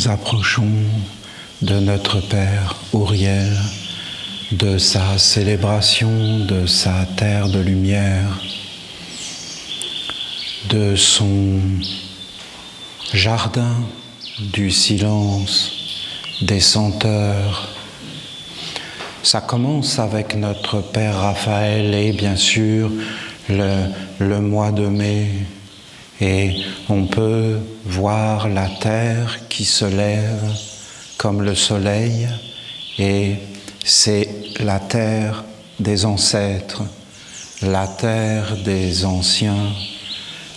nous approchons de notre Père Uriel, de sa célébration, de sa terre de lumière, de son jardin du silence, des senteurs. Ça commence avec notre Père Raphaël et bien sûr le mois de mai. Et on peut voir la terre qui se lève comme le soleil, et c'est la terre des ancêtres, la terre des anciens,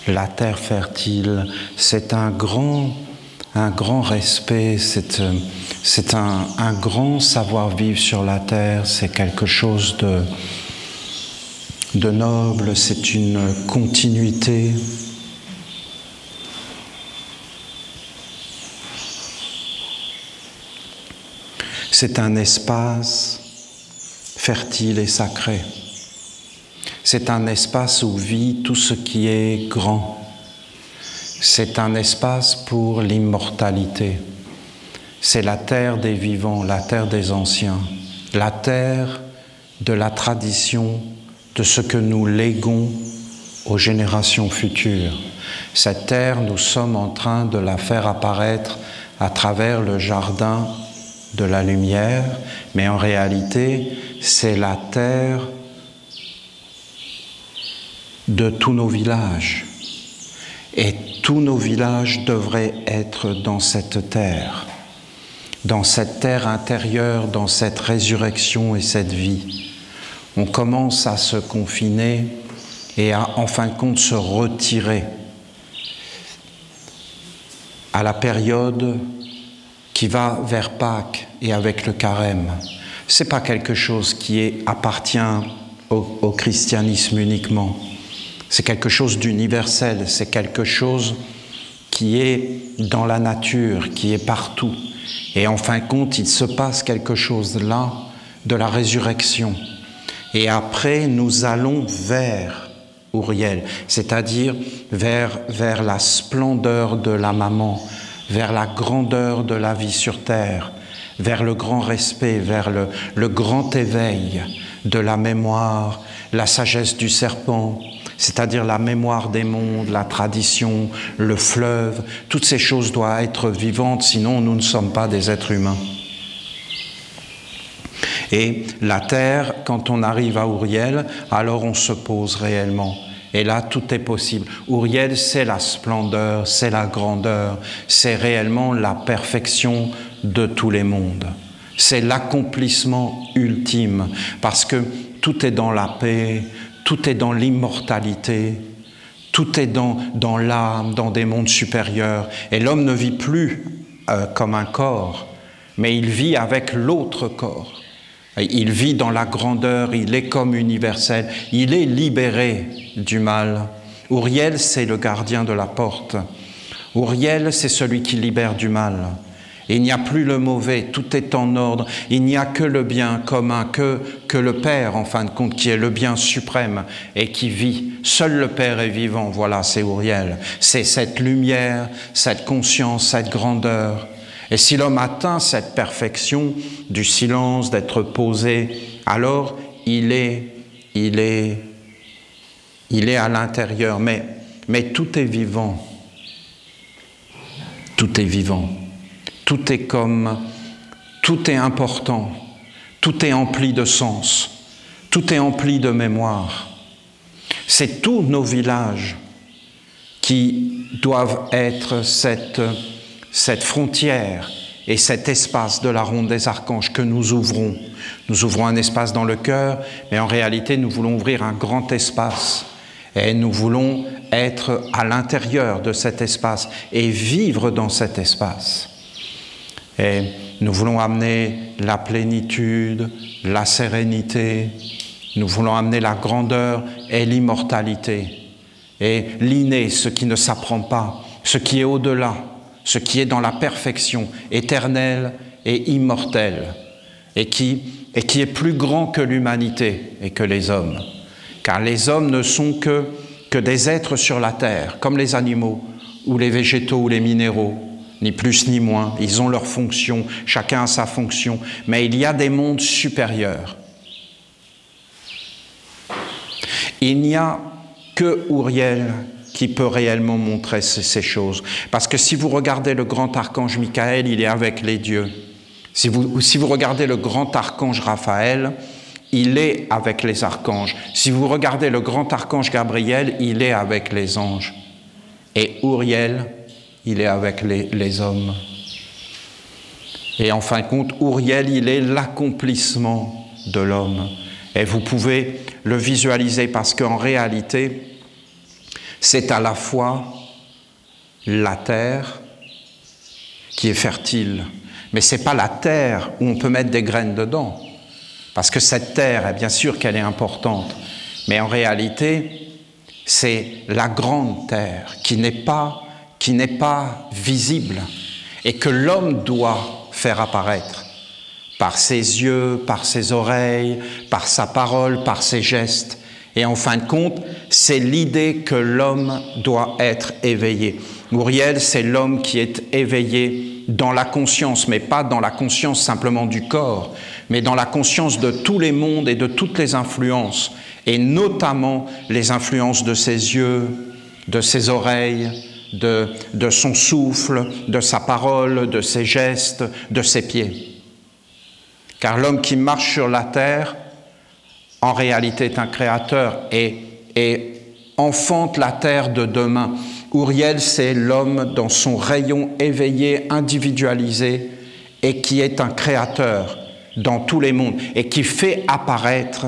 la terre fertile. C'est un grand respect, c'est un grand savoir-vivre sur la terre, c'est quelque chose de noble, c'est une continuité. C'est un espace fertile et sacré. C'est un espace où vit tout ce qui est grand. C'est un espace pour l'immortalité. C'est la terre des vivants, la terre des anciens, la terre de la tradition, de ce que nous léguons aux générations futures. Cette terre, nous sommes en train de la faire apparaître à travers le jardin de la lumière, mais en réalité, c'est la terre de tous nos villages. Et tous nos villages devraient être dans cette terre intérieure, dans cette résurrection et cette vie. On commence à se confiner et à, en fin de compte, se retirer à la période qui va vers Pâques et avec le carême. Ce n'est pas quelque chose qui appartient au christianisme uniquement. C'est quelque chose d'universel, c'est quelque chose qui est dans la nature, qui est partout. Et en fin de compte, il se passe quelque chose là, de la résurrection. Et après, nous allons vers Uriel, c'est-à-dire vers la splendeur de la maman, vers la grandeur de la vie sur terre, vers le grand respect, vers le grand éveil de la mémoire, la sagesse du serpent, c'est-à-dire la mémoire des mondes, la tradition, le fleuve. Toutes ces choses doivent être vivantes, sinon nous ne sommes pas des êtres humains. Et la terre, quand on arrive à Uriel, alors on se pose réellement. Et là, tout est possible. Uriel, c'est la splendeur, c'est la grandeur, c'est réellement la perfection de tous les mondes. C'est l'accomplissement ultime, parce que tout est dans la paix, tout est dans l'immortalité, tout est dans l'âme, dans des mondes supérieurs. Et l'homme ne vit plus comme un corps, mais il vit avec l'autre corps. Il vit dans la grandeur, il est comme universel, il est libéré du mal. Uriel, c'est le gardien de la porte. Uriel, c'est celui qui libère du mal. Il n'y a plus le mauvais, tout est en ordre. Il n'y a que le bien commun, que le Père, en fin de compte, qui est le bien suprême et qui vit. Seul le Père est vivant, voilà, c'est Uriel. C'est cette lumière, cette conscience, cette grandeur. Et si l'homme atteint cette perfection du silence, d'être posé, alors il est à l'intérieur. Mais tout est vivant. Tout est vivant. Tout est important. Tout est empli de sens. Tout est empli de mémoire. C'est tous nos villages qui doivent être cette frontière et cet espace de la ronde des archanges que nous ouvrons. Nous ouvrons un espace dans le cœur, mais en réalité, nous voulons ouvrir un grand espace. Et nous voulons être à l'intérieur de cet espace et vivre dans cet espace. Et nous voulons amener la plénitude, la sérénité, nous voulons amener la grandeur et l'immortalité. Et l'inné, ce qui ne s'apprend pas, ce qui est au-delà, ce qui est dans la perfection éternelle et immortelle, et qui est plus grand que l'humanité et que les hommes. Car les hommes ne sont que des êtres sur la terre, comme les animaux, ou les végétaux, ou les minéraux. ni plus ni moins. Ils ont leur fonction, chacun a sa fonction. Mais il y a des mondes supérieurs. Il n'y a que Uriel qui peut réellement montrer ces choses. Parce que si vous regardez le grand archange Michael, il est avec les dieux. Si vous regardez le grand archange Raphaël, il est avec les archanges. Si vous regardez le grand archange Gabriel, il est avec les anges. Et Uriel, il est avec les hommes. Et en fin de compte, Uriel, il est l'accomplissement de l'homme. Et vous pouvez le visualiser parce qu'en réalité, c'est à la fois la terre qui est fertile, mais ce n'est pas la terre où on peut mettre des graines dedans. Parce que cette terre, bien sûr qu'elle est importante, mais en réalité, c'est la grande terre qui n'est pas visible et que l'homme doit faire apparaître par ses yeux, par ses oreilles, par sa parole, par ses gestes. Et en fin de compte, c'est l'idée que l'homme doit être éveillé. Uriel, c'est l'homme qui est éveillé dans la conscience, mais pas dans la conscience simplement du corps, mais dans la conscience de tous les mondes et de toutes les influences, et notamment les influences de ses yeux, de ses oreilles, de son souffle, de sa parole, de ses gestes, de ses pieds. Car l'homme qui marche sur la terre, en réalité, est un créateur et enfante la terre de demain. Uriel, c'est l'homme dans son rayon éveillé, individualisé, et qui est un créateur dans tous les mondes, et qui fait apparaître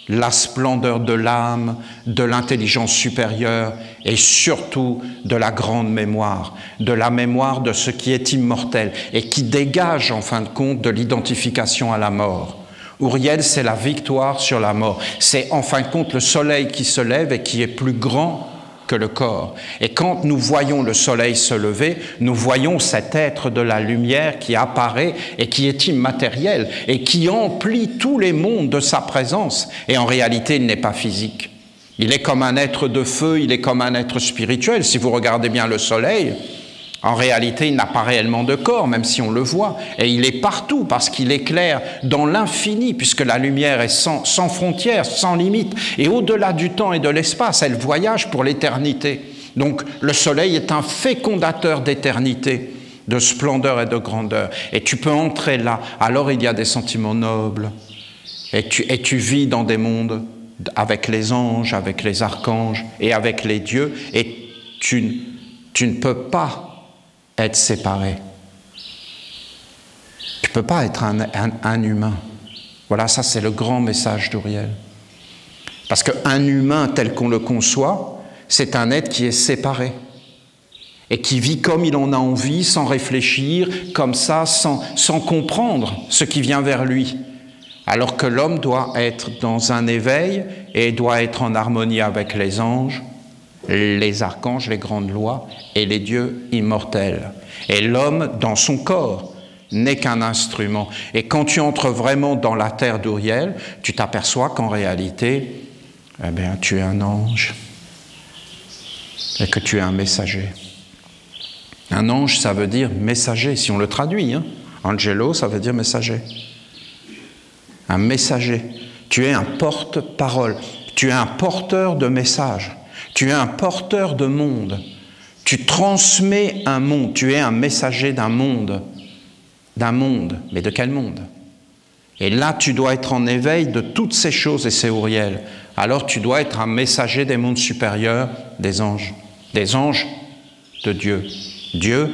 la splendeur de l'âme, de l'intelligence supérieure, et surtout de la grande mémoire, de la mémoire de ce qui est immortel, et qui dégage, en fin de compte, de l'identification à la mort. Uriel, c'est la victoire sur la mort. C'est en fin de compte le soleil qui se lève et qui est plus grand que le corps. Et quand nous voyons le soleil se lever, nous voyons cet être de la lumière qui apparaît et qui est immatériel et qui emplit tous les mondes de sa présence. Et en réalité, il n'est pas physique. Il est comme un être de feu, il est comme un être spirituel. Si vous regardez bien le soleil, en réalité, il n'a pas réellement de corps, même si on le voit. Et il est partout parce qu'il éclaire dans l'infini, puisque la lumière est sans frontières, sans limite. Et au-delà du temps et de l'espace, elle voyage pour l'éternité. Donc le soleil est un fécondateur d'éternité, de splendeur et de grandeur. Et tu peux entrer là. Alors il y a des sentiments nobles. Et tu vis dans des mondes avec les anges, avec les archanges et avec les dieux. Et tu ne peux pas être séparé. Tu ne peux pas être un humain. Voilà, ça c'est le grand message d'Uriel. Parce qu'un humain tel qu'on le conçoit, c'est un être qui est séparé et qui vit comme il en a envie, sans réfléchir, comme ça, sans comprendre ce qui vient vers lui. Alors que l'homme doit être dans un éveil et doit être en harmonie avec les anges, les archanges, les grandes lois et les dieux immortels. Et l'homme, dans son corps, n'est qu'un instrument. Et quand tu entres vraiment dans la terre d'Uriel, tu t'aperçois qu'en réalité, tu es un ange et que tu es un messager. Un ange, ça veut dire messager, si on le traduit. Angelo, ça veut dire messager. Un messager. Tu es un porte-parole. Tu es un porteur de messages. Tu es un porteur de monde. Tu transmets un monde. Tu es un messager d'un monde. D'un monde. Mais de quel monde? Et là, tu dois être en éveil de toutes ces choses, et c'est Uriel. Alors, tu dois être un messager des mondes supérieurs, des anges. Des anges de Dieu. Dieu,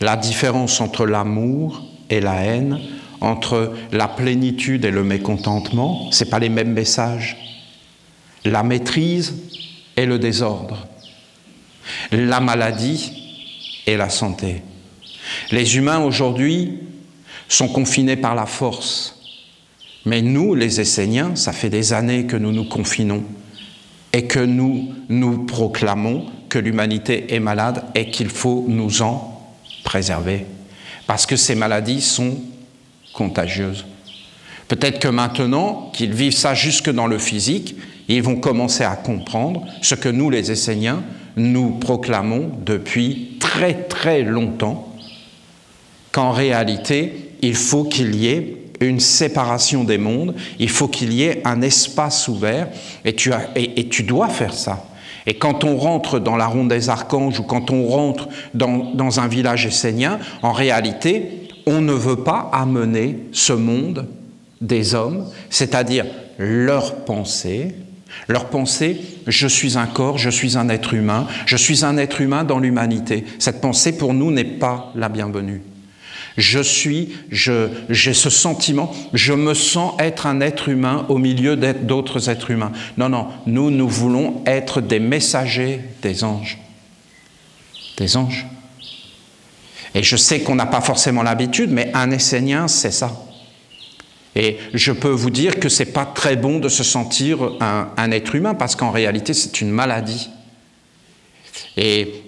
la différence entre l'amour et la haine, entre la plénitude et le mécontentement, ce n'est pas les mêmes messages. La maîtrise et le désordre, la maladie et la santé. Les humains aujourd'hui sont confinés par la force, mais nous, les Esséniens, ça fait des années que nous nous confinons et que nous proclamons que l'humanité est malade et qu'il faut nous en préserver, parce que ces maladies sont contagieuses. Peut-être que maintenant qu'ils vivent ça jusque dans le physique, ils vont commencer à comprendre ce que nous, les Esséniens, nous proclamons depuis très très longtemps qu'en réalité, il faut qu'il y ait une séparation des mondes, il faut qu'il y ait un espace ouvert, et tu dois faire ça. Et quand on rentre dans la ronde des archanges ou quand on rentre dans un village essénien, en réalité, on ne veut pas amener ce monde des hommes, c'est-à-dire leur pensée, je suis un corps, je suis un être humain dans l'humanité. Cette pensée pour nous n'est pas la bienvenue. J'ai ce sentiment, je me sens être un être humain au milieu d'autres êtres humains. Non, non, nous voulons être des messagers des anges. Des anges. Et je sais qu'on n'a pas forcément l'habitude, mais un essénien, c'est ça. Et je peux vous dire que ce n'est pas très bon de se sentir un être humain, parce qu'en réalité, c'est une maladie. Et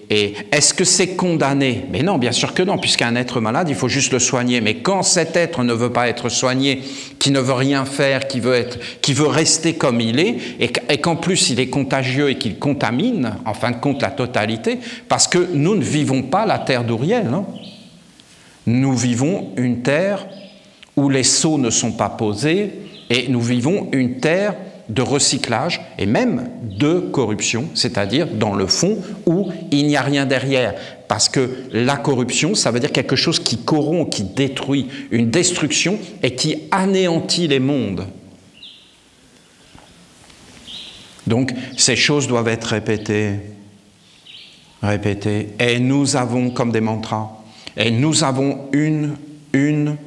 est-ce que c'est condamné? Mais non, bien sûr que non, puisqu'un être malade, il faut juste le soigner. Mais quand cet être ne veut pas être soigné, qui ne veut rien faire, qui veut rester comme il est, et qu'en plus il est contagieux et qu'il contamine, en fin de compte, la totalité, parce que nous ne vivons pas la terre d'Ouriel, non? Nous vivons une terre où les seaux ne sont pas posés, et nous vivons une terre de recyclage et même de corruption, c'est-à-dire dans le fond où il n'y a rien derrière. Parce que la corruption, ça veut dire quelque chose qui corrompt, qui détruit, une destruction et qui anéantit les mondes. Donc ces choses doivent être répétées, répétées. Et nous avons comme des mantras, et nous avons une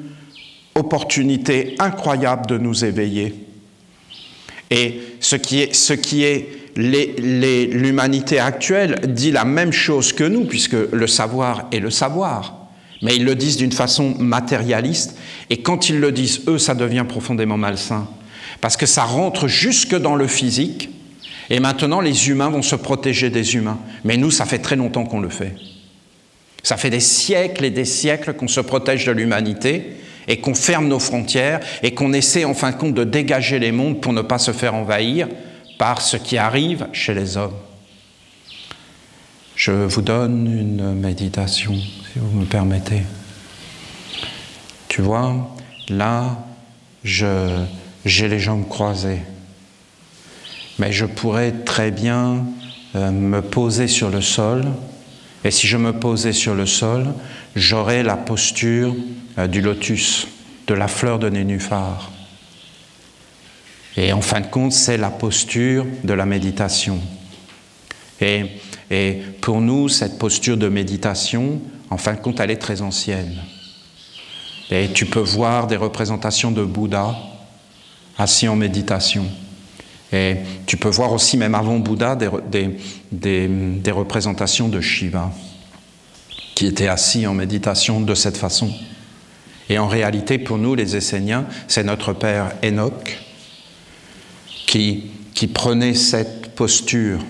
opportunité incroyable de nous éveiller. Et ce qui est l'humanité actuelle dit la même chose que nous, puisque le savoir est le savoir. Mais ils le disent d'une façon matérialiste, et quand ils le disent, eux, ça devient profondément malsain. Parce que ça rentre jusque dans le physique, et maintenant les humains vont se protéger des humains. Mais nous, ça fait très longtemps qu'on le fait. Ça fait des siècles et des siècles qu'on se protège de l'humanité, et qu'on ferme nos frontières, et qu'on essaie en fin de compte de dégager les mondes pour ne pas se faire envahir par ce qui arrive chez les hommes. Je vous donne une méditation, si vous me permettez. Tu vois, là, j'ai les jambes croisées, mais je pourrais très bien me poser sur le sol, et si je me posais sur le sol, j'aurais la posture du lotus, de la fleur de nénuphar. Et en fin de compte, c'est la posture de la méditation. Et pour nous, cette posture de méditation, en fin de compte, elle est très ancienne. Et tu peux voir des représentations de Bouddha assis en méditation. Et tu peux voir aussi, même avant Bouddha, des représentations de Shiva, qui était assis en méditation de cette façon. Et en réalité, pour nous, les Esséniens, c'est notre père Enoch qui prenait cette posture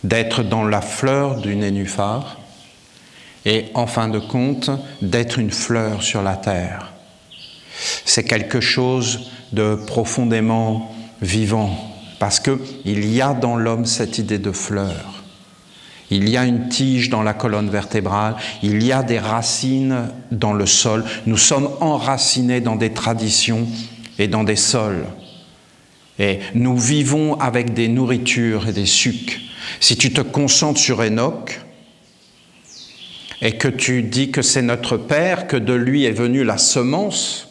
d'être dans la fleur du nénuphar et, en fin de compte, d'être une fleur sur la terre. C'est quelque chose de profondément vivant, parce qu'il y a dans l'homme cette idée de fleur. Il y a une tige dans la colonne vertébrale, il y a des racines dans le sol. Nous sommes enracinés dans des traditions et dans des sols. Et nous vivons avec des nourritures et des sucs. Si tu te concentres sur Enoch et que tu dis que c'est notre Père, que de lui est venue la semence,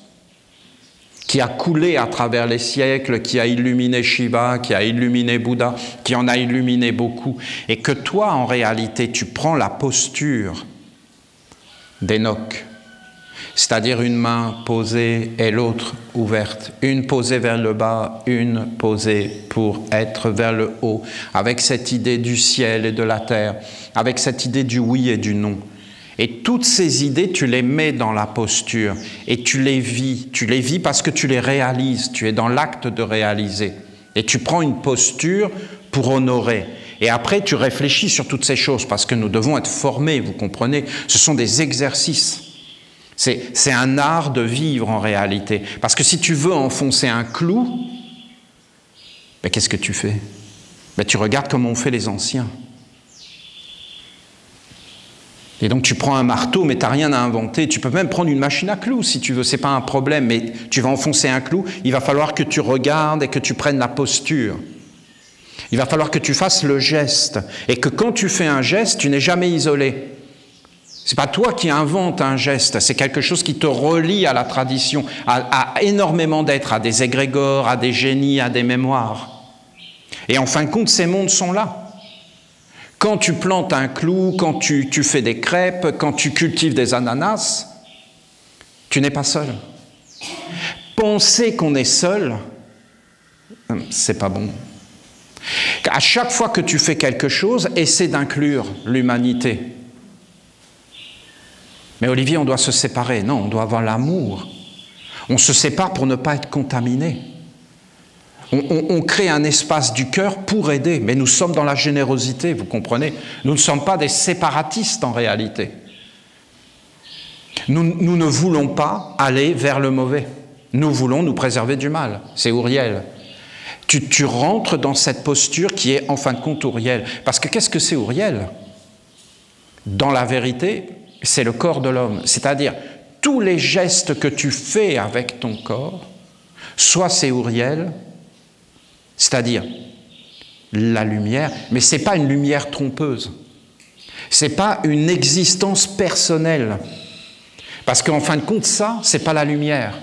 qui a coulé à travers les siècles, qui a illuminé Shiva, qui a illuminé Bouddha, qui en a illuminé beaucoup, et que toi, en réalité, tu prends la posture d'Enoch, c'est-à-dire une main posée et l'autre ouverte, une posée vers le bas, une posée pour être vers le haut, avec cette idée du ciel et de la terre, avec cette idée du oui et du non. Et toutes ces idées, tu les mets dans la posture et tu les vis parce que tu les réalises, tu es dans l'acte de réaliser. Et tu prends une posture pour honorer. Et après, tu réfléchis sur toutes ces choses parce que nous devons être formés, vous comprenez? Ce sont des exercices. C'est un art de vivre en réalité. Parce que si tu veux enfoncer un clou, ben, qu'est-ce que tu fais? Ben, tu regardes comment ont fait les anciens. Et donc tu prends un marteau, mais tu n'as rien à inventer. Tu peux même prendre une machine à clous si tu veux, ce n'est pas un problème, mais tu vas enfoncer un clou, il va falloir que tu regardes et que tu prennes la posture. Il va falloir que tu fasses le geste, et que quand tu fais un geste, tu n'es jamais isolé. Ce n'est pas toi qui inventes un geste, c'est quelque chose qui te relie à la tradition, à énormément d'êtres, à des égrégores, à des génies, à des mémoires. Et en fin de compte, ces mondes sont là. Quand tu plantes un clou, quand tu fais des crêpes, quand tu cultives des ananas, tu n'es pas seul. Penser qu'on est seul, c'est pas bon. À chaque fois que tu fais quelque chose, essaie d'inclure l'humanité. Mais Olivier, on doit se séparer. Non, on doit avoir l'amour. On se sépare pour ne pas être contaminé. On crée un espace du cœur pour aider, mais nous sommes dans la générosité, vous comprenez? Nous ne sommes pas des séparatistes en réalité. Nous ne voulons pas aller vers le mauvais. Nous voulons nous préserver du mal. C'est Ouriel. Tu rentres dans cette posture qui est en fin de compte Ouriel. Parce que qu'est-ce que c'est Ouriel? Dans la vérité, c'est le corps de l'homme. C'est-à-dire, tous les gestes que tu fais avec ton corps, soit c'est Ouriel, c'est-à-dire la lumière, mais ce n'est pas une lumière trompeuse. Ce n'est pas une existence personnelle. Parce qu'en fin de compte, ça, ce n'est pas la lumière.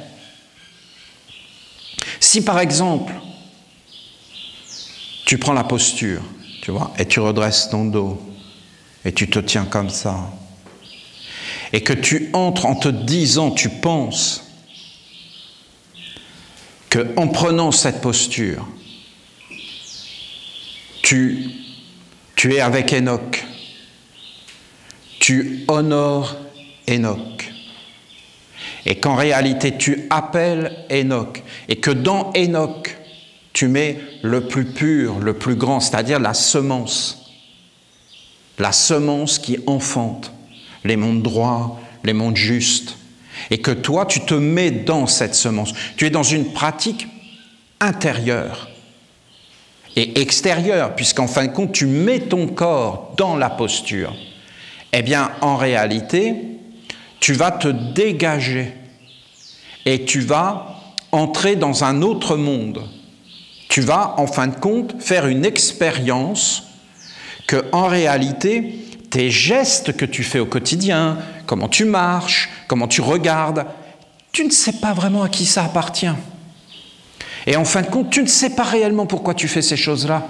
Si par exemple, tu prends la posture, tu vois, et tu redresses ton dos, et tu te tiens comme ça, et que tu entres en te disant, tu penses, qu'en prenant cette posture, tu es avec Enoch, tu honores Enoch, et qu'en réalité tu appelles Enoch, et que dans Enoch tu mets le plus pur, le plus grand, c'est-à-dire la semence qui enfante les mondes droits, les mondes justes, et que toi tu te mets dans cette semence. Tu es dans une pratique intérieure et extérieure, puisqu'en fin de compte, tu mets ton corps dans la posture. Eh bien, en réalité, tu vas te dégager et tu vas entrer dans un autre monde. Tu vas, en fin de compte, faire une expérience que, en réalité, tes gestes que tu fais au quotidien, comment tu marches, comment tu regardes, tu ne sais pas vraiment à qui ça appartient. Et en fin de compte, tu ne sais pas réellement pourquoi tu fais ces choses-là.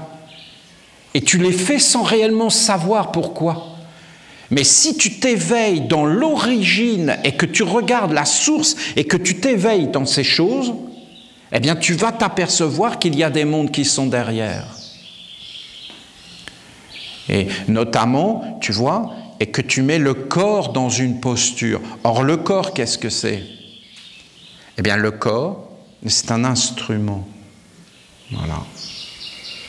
Et tu les fais sans réellement savoir pourquoi. Mais si tu t'éveilles dans l'origine et que tu regardes la source et que tu t'éveilles dans ces choses, eh bien tu vas t'apercevoir qu'il y a des mondes qui sont derrière. Et notamment, tu vois, et que tu mets le corps dans une posture. Or, le corps, qu'est-ce que c'est? Eh bien, le corps, c'est un instrument. Voilà.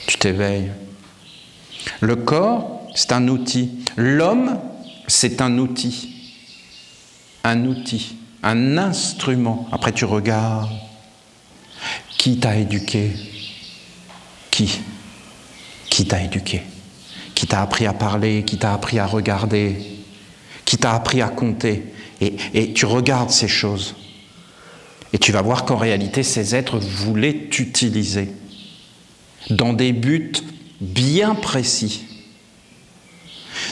Tu t'éveilles. Le corps, c'est un outil. L'homme, c'est un outil. Un outil. Un instrument. Après, tu regardes. Qui t'a éduqué? Qui t'a éduqué? Qui t'a appris à parler? Qui t'a appris à regarder? Qui t'a appris à compter? Et tu regardes ces choses. Et tu vas voir qu'en réalité, ces êtres voulaient t'utiliser dans des buts bien précis.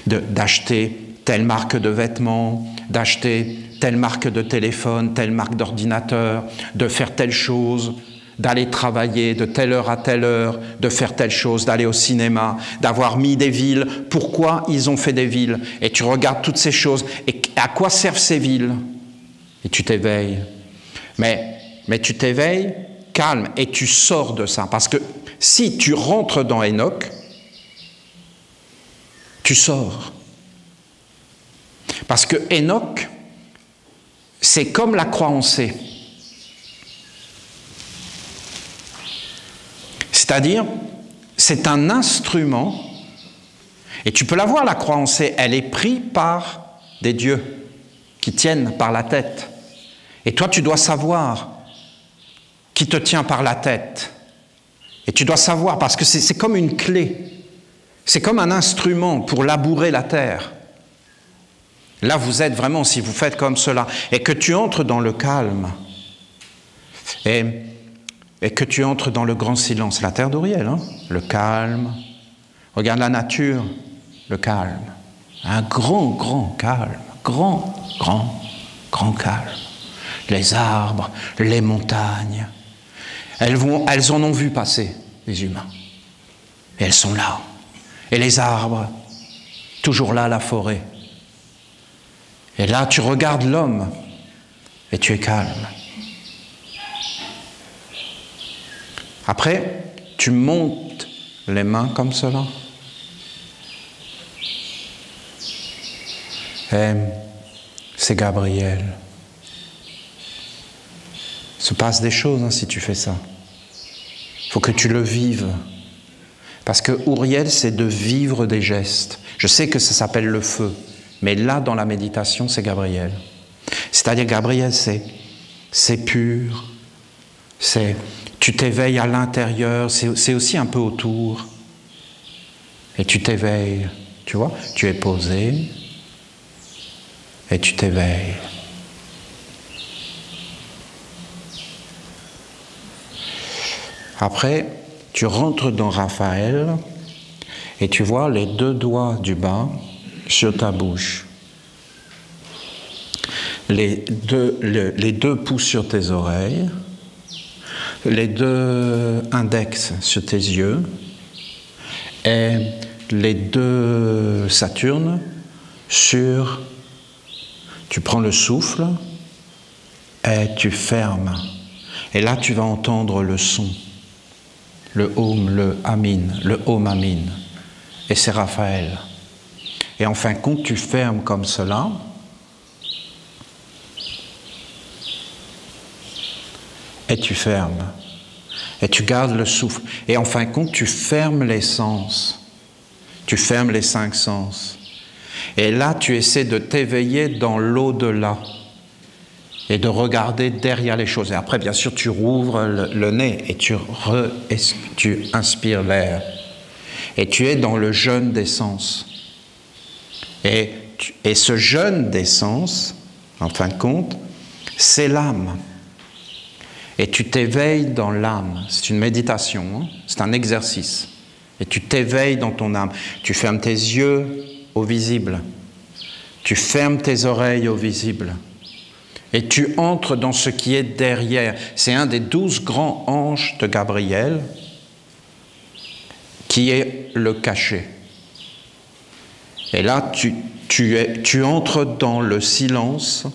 D'acheter telle marque de vêtements, d'acheter telle marque de téléphone, telle marque d'ordinateur, de faire telle chose, d'aller travailler de telle heure à telle heure, de faire telle chose, d'aller au cinéma, d'avoir mis des villes. Pourquoi ils ont fait des villes? Et tu regardes toutes ces choses. Et à quoi servent ces villes? Et tu t'éveilles. Mais tu t'éveilles, calme, et tu sors de ça. Parce que si tu rentres dans Enoch, tu sors. Parce que Enoch, c'est comme la croix en C. C'est-à-dire, c'est un instrument, et tu peux la voir, la croix en C, elle est prise par des dieux qui tiennent par la tête. Et toi, tu dois savoir qui te tient par la tête. Et tu dois savoir, parce que c'est comme une clé. C'est comme un instrument pour labourer la terre. Là, vous êtes vraiment, si vous faites comme cela, et que tu entres dans le calme, et que tu entres dans le grand silence, la terre d'Uriel, hein, le calme, regarde la nature, le calme, un grand calme, grand calme. Les arbres, les montagnes, elles en ont vu passer, les humains, et elles sont là. Et les arbres, toujours là, la forêt. Et là, tu regardes l'homme et tu es calme. Après, tu montes les mains comme cela. Et c'est Gabriel. Il se passe des choses hein, si tu fais ça. Il faut que tu le vives. Parce que Uriel, c'est de vivre des gestes. Je sais que ça s'appelle le feu. Mais là, dans la méditation, c'est Gabriel. C'est-à-dire, Gabriel, c'est pur, tu t'éveilles à l'intérieur, c'est aussi un peu autour. Et tu t'éveilles, tu vois, tu es posé, et tu t'éveilles. Après, tu rentres dans Raphaël, et tu vois les 2 doigts du bas sur ta bouche, les 2 pouces sur tes oreilles, les 2 index sur tes yeux et les 2 Saturnes sur... Tu prends le souffle et tu fermes. Et là, tu vas entendre le son, le Om, le Amin, le Om Amin. Et c'est Raphaël. Et en fin de compte, tu fermes comme cela. Et tu fermes. Et tu gardes le souffle. Et en fin de compte, tu fermes les sens. Tu fermes les 5 sens. Et là, tu essaies de t'éveiller dans l'au-delà. Et de regarder derrière les choses. Et après, bien sûr, tu rouvres le nez et tu inspires l'air. Et tu es dans le jeûne des sens. Et ce jeûne des sens, en fin de compte, c'est l'âme. Et tu t'éveilles dans l'âme. C'est une méditation, hein? C'est un exercice. Et tu t'éveilles dans ton âme. Tu fermes tes yeux au visible. Tu fermes tes oreilles au visible. Et tu entres dans ce qui est derrière. C'est un des 12 grands anges de Gabriel qui est le cachet. Et là, tu entres dans le silence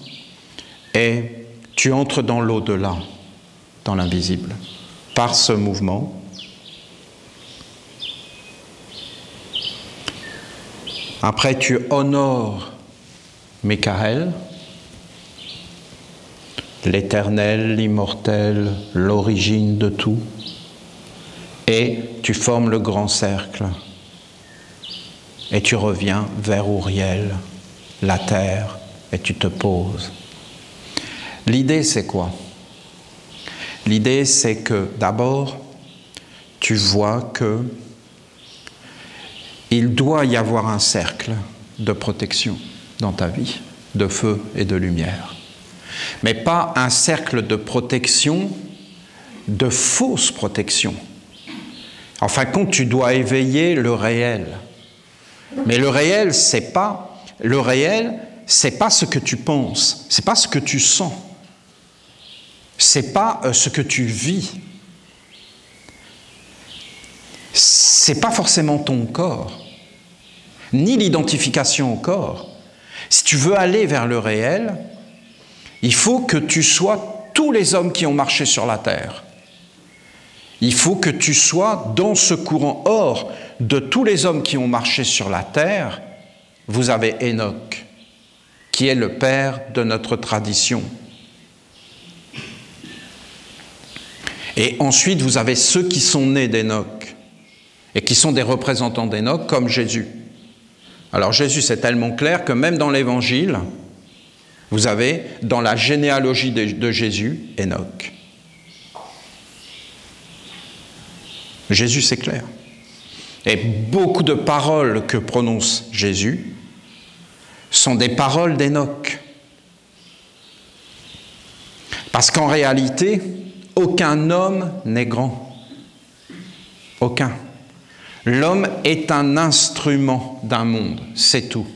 et tu entres dans l'au-delà, dans l'invisible, par ce mouvement. Après, tu honores Michael, l'éternel, l'immortel, l'origine de tout, et tu formes le grand cercle. Et tu reviens vers Uriel, la terre, et tu te poses. L'idée, c'est quoi? L'idée, c'est que d'abord, tu vois que il doit y avoir un cercle de protection dans ta vie, de feu et de lumière. Mais pas un cercle de protection, de fausse protection. En fin de compte, tu dois éveiller le réel. Mais le réel, c'est pas ce que tu penses, c'est pas ce que tu sens, c'est pas ce que tu vis, c'est pas forcément ton corps, ni l'identification au corps. Si tu veux aller vers le réel, il faut que tu sois tous les hommes qui ont marché sur la terre. Il faut que tu sois dans ce courant. Or, de tous les hommes qui ont marché sur la terre, vous avez Enoch, qui est le père de notre tradition. Et ensuite, vous avez ceux qui sont nés d'Enoch et qui sont des représentants d'Enoch, comme Jésus. Alors Jésus, c'est tellement clair que même dans l'Évangile, vous avez dans la généalogie de Jésus, Enoch. Jésus, c'est clair. Et beaucoup de paroles que prononce Jésus sont des paroles d'Hénoch. Parce qu'en réalité, aucun homme n'est grand. Aucun. L'homme est un instrument d'un monde, c'est tout.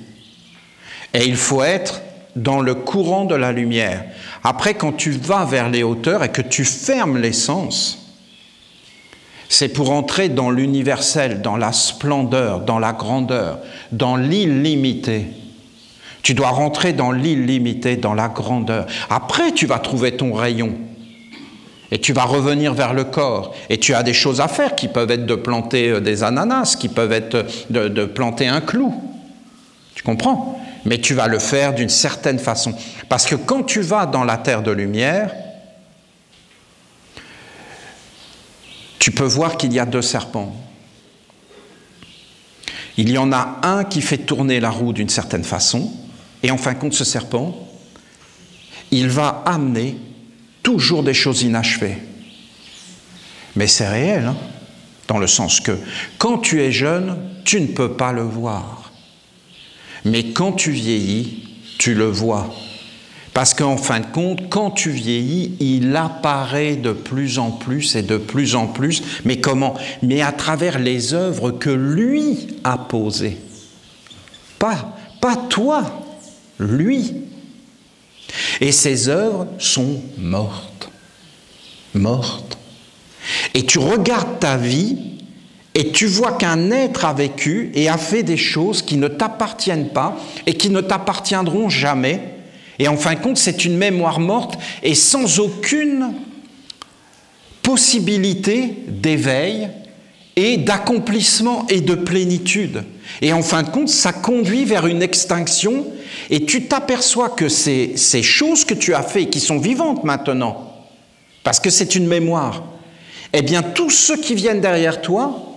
Et il faut être dans le courant de la lumière. Après, quand tu vas vers les hauteurs et que tu fermes les sens, c'est pour entrer dans l'universel, dans la splendeur, dans la grandeur, dans l'illimité. Tu dois rentrer dans l'illimité, dans la grandeur. Après, tu vas trouver ton rayon. Et tu vas revenir vers le corps. Et tu as des choses à faire qui peuvent être de planter des ananas, qui peuvent être de planter un clou. Tu comprends ? Mais tu vas le faire d'une certaine façon. Parce que quand tu vas dans la terre de lumière, tu peux voir qu'il y a 2 serpents. Il y en a un qui fait tourner la roue d'une certaine façon, et en fin de compte, ce serpent, il va amener toujours des choses inachevées. Mais c'est réel, hein, dans le sens que quand tu es jeune, tu ne peux pas le voir. Mais quand tu vieillis, tu le vois. Parce qu'en fin de compte, quand tu vieillis, il apparaît de plus en plus et de plus en plus. Mais comment ? Mais à travers les œuvres que lui a posées. Pas toi, lui. Et ces œuvres sont mortes. Mortes. Et tu regardes ta vie et tu vois qu'un être a vécu et a fait des choses qui ne t'appartiennent pas et qui ne t'appartiendront jamais. Et en fin de compte, c'est une mémoire morte et sans aucune possibilité d'éveil et d'accomplissement et de plénitude. Et en fin de compte, ça conduit vers une extinction et tu t'aperçois que ces choses que tu as faites, qui sont vivantes maintenant, parce que c'est une mémoire, eh bien tous ceux qui viennent derrière toi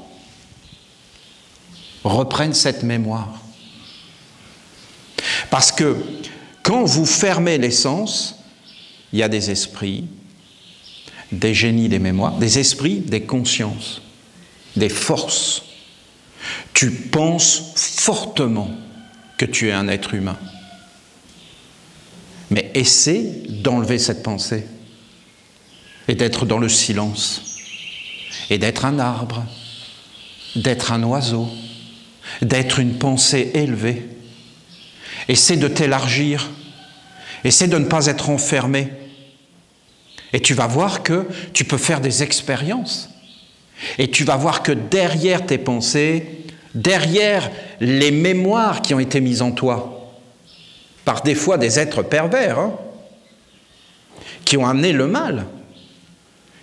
reprennent cette mémoire. Parce que quand vous fermez les sens, il y a des esprits, des génies des mémoires, des esprits, des consciences, des forces. Tu penses fortement que tu es un être humain. Mais essaie d'enlever cette pensée et d'être dans le silence et d'être un arbre, d'être un oiseau, d'être une pensée élevée. Essaie de t'élargir. Essaie de ne pas être enfermé. Et tu vas voir que tu peux faire des expériences. Et tu vas voir que derrière tes pensées, derrière les mémoires qui ont été mises en toi, par des fois des êtres pervers, hein, qui ont amené le mal,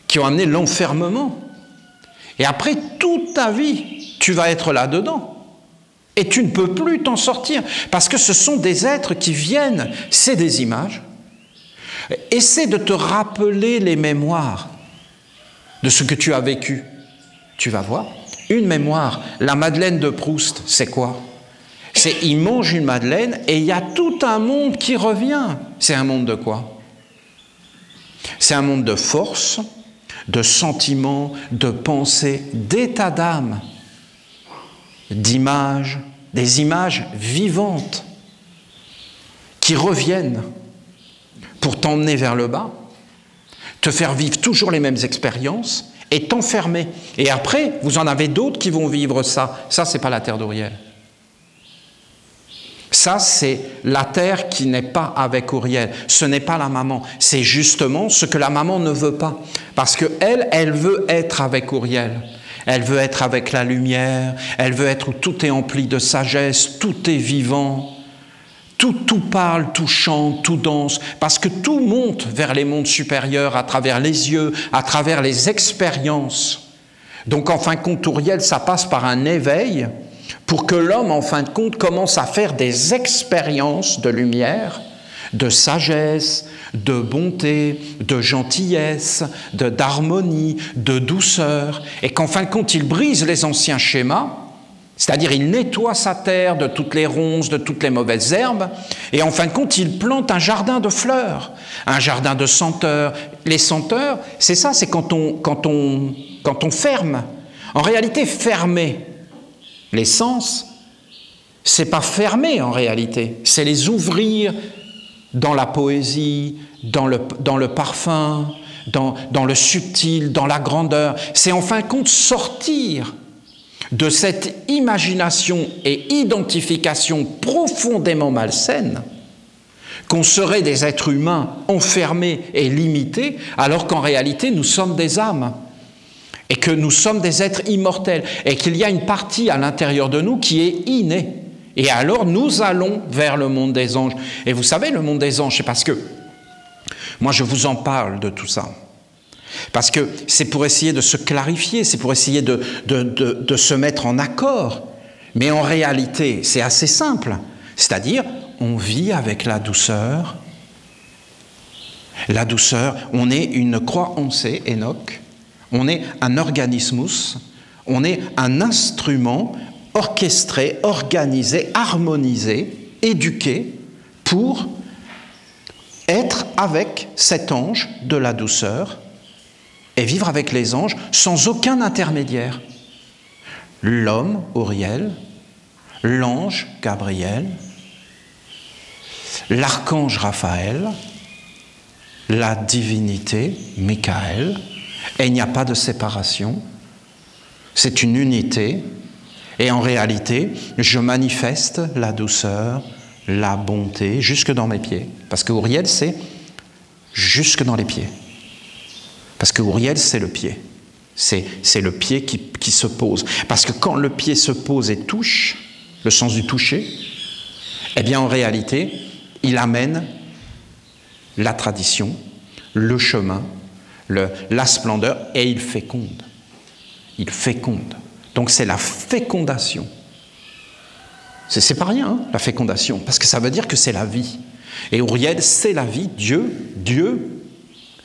qui ont amené l'enfermement. Et après toute ta vie, tu vas être là-dedans. Et tu ne peux plus t'en sortir, parce que ce sont des êtres qui viennent, c'est des images. Essaie de te rappeler les mémoires de ce que tu as vécu. Tu vas voir, une mémoire, la Madeleine de Proust, c'est quoi ? C'est il mange une Madeleine et il y a tout un monde qui revient. C'est un monde de quoi ? C'est un monde de force, de sentiments, de pensées, d'état d'âme, d'images, des images vivantes qui reviennent pour t'emmener vers le bas, te faire vivre toujours les mêmes expériences et t'enfermer. Et après, vous en avez d'autres qui vont vivre ça. Ça, c'est pas la terre d'Auriel. Ça, c'est la terre qui n'est pas avec Auriel. Ce n'est pas la maman. C'est justement ce que la maman ne veut pas. Parce qu'elle, elle veut être avec Auriel. Elle veut être avec la lumière. Elle veut être où tout est empli de sagesse, tout est vivant. Tout parle, tout chante, tout danse, parce que tout monte vers les mondes supérieurs à travers les yeux, à travers les expériences. Donc en fin de compte, Auriel, ça passe par un éveil pour que l'homme, en fin de compte, commence à faire des expériences de lumière, de sagesse, de bonté, de gentillesse, d'harmonie, de douceur, et qu'en fin de compte, il brise les anciens schémas. C'est-à-dire, il nettoie sa terre de toutes les ronces, de toutes les mauvaises herbes, et en fin de compte, il plante un jardin de fleurs, un jardin de senteurs. Les senteurs, c'est ça, c'est quand on ferme. En réalité, fermer les sens, c'est pas fermer en réalité, c'est les ouvrir dans la poésie, dans le parfum, dans le subtil, dans la grandeur. C'est en fin de compte sortir de cette imagination et identification profondément malsaine qu'on serait des êtres humains enfermés et limités, alors qu'en réalité nous sommes des âmes et que nous sommes des êtres immortels et qu'il y a une partie à l'intérieur de nous qui est innée. Et alors nous allons vers le monde des anges. Et vous savez, le monde des anges, c'est parce que moi je vous en parle de tout ça. Parce que c'est pour essayer de se clarifier, c'est pour essayer de se mettre en accord. Mais en réalité, c'est assez simple. C'est-à-dire, on vit avec la douceur. La douceur, on est une croix oncée, Enoch. On est un organismus. On est un instrument orchestré, organisé, harmonisé, éduqué pour être avec cet ange de la douceur et vivre avec les anges sans aucun intermédiaire. L'homme, Uriel, l'ange, Gabriel, l'archange Raphaël, la divinité, Michael, et il n'y a pas de séparation, c'est une unité, et en réalité, je manifeste la douceur, la bonté, jusque dans mes pieds, parce que Uriel, c'est jusque dans les pieds. Parce que Uriel, c'est le pied. C'est le pied qui se pose. Parce que quand le pied se pose et touche, le sens du toucher, eh bien en réalité, il amène la tradition, le chemin, la splendeur, et il féconde. Il féconde. Donc c'est la fécondation. C'est pas rien, hein, la fécondation, parce que ça veut dire que c'est la vie. Et Uriel, c'est la vie. Dieu,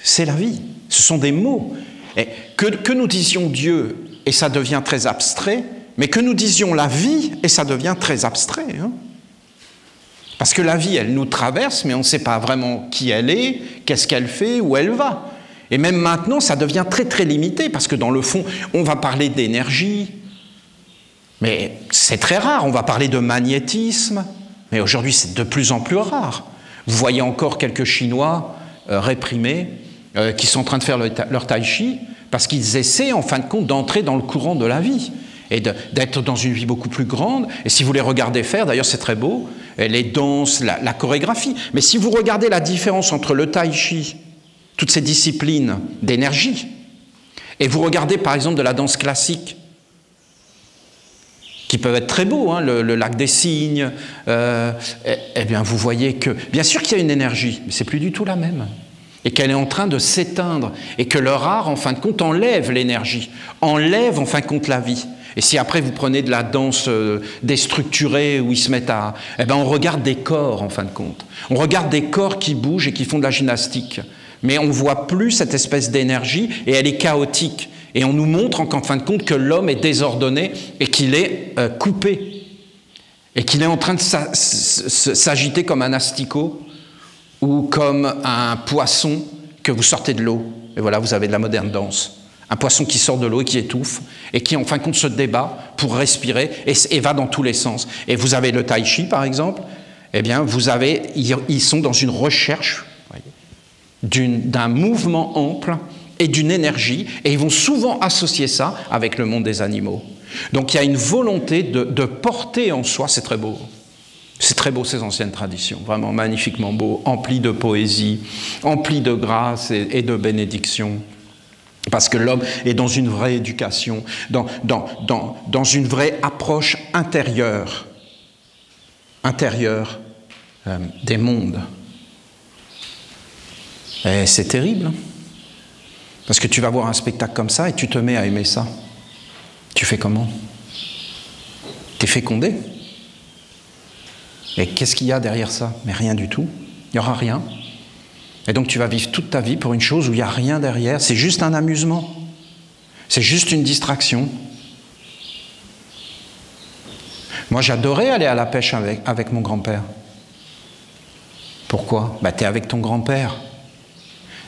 c'est la vie. Ce sont des mots. Et que nous disions Dieu, et ça devient très abstrait, mais que nous disions la vie, et ça devient très abstrait. Hein. Parce que la vie, elle nous traverse, mais on ne sait pas vraiment qui elle est, qu'est-ce qu'elle fait, où elle va. Et même maintenant, ça devient très très limité, parce que dans le fond, on va parler d'énergie, mais c'est très rare. On va parler de magnétisme, mais aujourd'hui, c'est de plus en plus rare. Vous voyez encore quelques Chinois réprimés, qui sont en train de faire leur tai chi parce qu'ils essaient en fin de compte d'entrer dans le courant de la vie et d'être dans une vie beaucoup plus grande. Et si vous les regardez faire, d'ailleurs c'est très beau, les danses, la chorégraphie, mais si vous regardez la différence entre le tai chi, toutes ces disciplines d'énergie, et vous regardez par exemple de la danse classique, qui peuvent être très beaux, hein, le lac des cygnes, eh bien vous voyez que, bien sûr qu'il y a une énergie, mais c'est plus du tout la même. Et qu'elle est en train de s'éteindre, et que leur art, en fin de compte, enlève l'énergie, enlève en fin de compte la vie. Et si après vous prenez de la danse déstructurée, où ils se mettent à... Eh bien on regarde des corps, en fin de compte. On regarde des corps qui bougent et qui font de la gymnastique. Mais on ne voit plus cette espèce d'énergie, et elle est chaotique. Et on nous montre, en fin de compte, que l'homme est désordonné, et qu'il est coupé. Et qu'il est en train de s'agiter comme un asticot, ou comme un poisson que vous sortez de l'eau. Et voilà, vous avez de la moderne danse. Un poisson qui sort de l'eau et qui étouffe, et qui en fin de compte se débat pour respirer, et va dans tous les sens. Et vous avez le tai chi, par exemple, eh bien, ils sont dans une recherche d'un mouvement ample et d'une énergie, et ils vont souvent associer ça avec le monde des animaux. Donc il y a une volonté de porter en soi, c'est très beau. C'est très beau, ces anciennes traditions, vraiment magnifiquement beau, empli de poésie, empli de grâce et de bénédiction. Parce que l'homme est dans une vraie éducation, dans une vraie approche intérieure des mondes. Et c'est terrible, parce que tu vas voir un spectacle comme ça et tu te mets à aimer ça. Tu fais comment? Tu es fécondé. Et qu'est-ce qu'il y a derrière ça? Mais rien du tout. Il n'y aura rien. Et donc tu vas vivre toute ta vie pour une chose où il n'y a rien derrière. C'est juste un amusement. C'est juste une distraction. Moi, j'adorais aller à la pêche avec mon grand-père. Pourquoi? Tu es avec ton grand-père.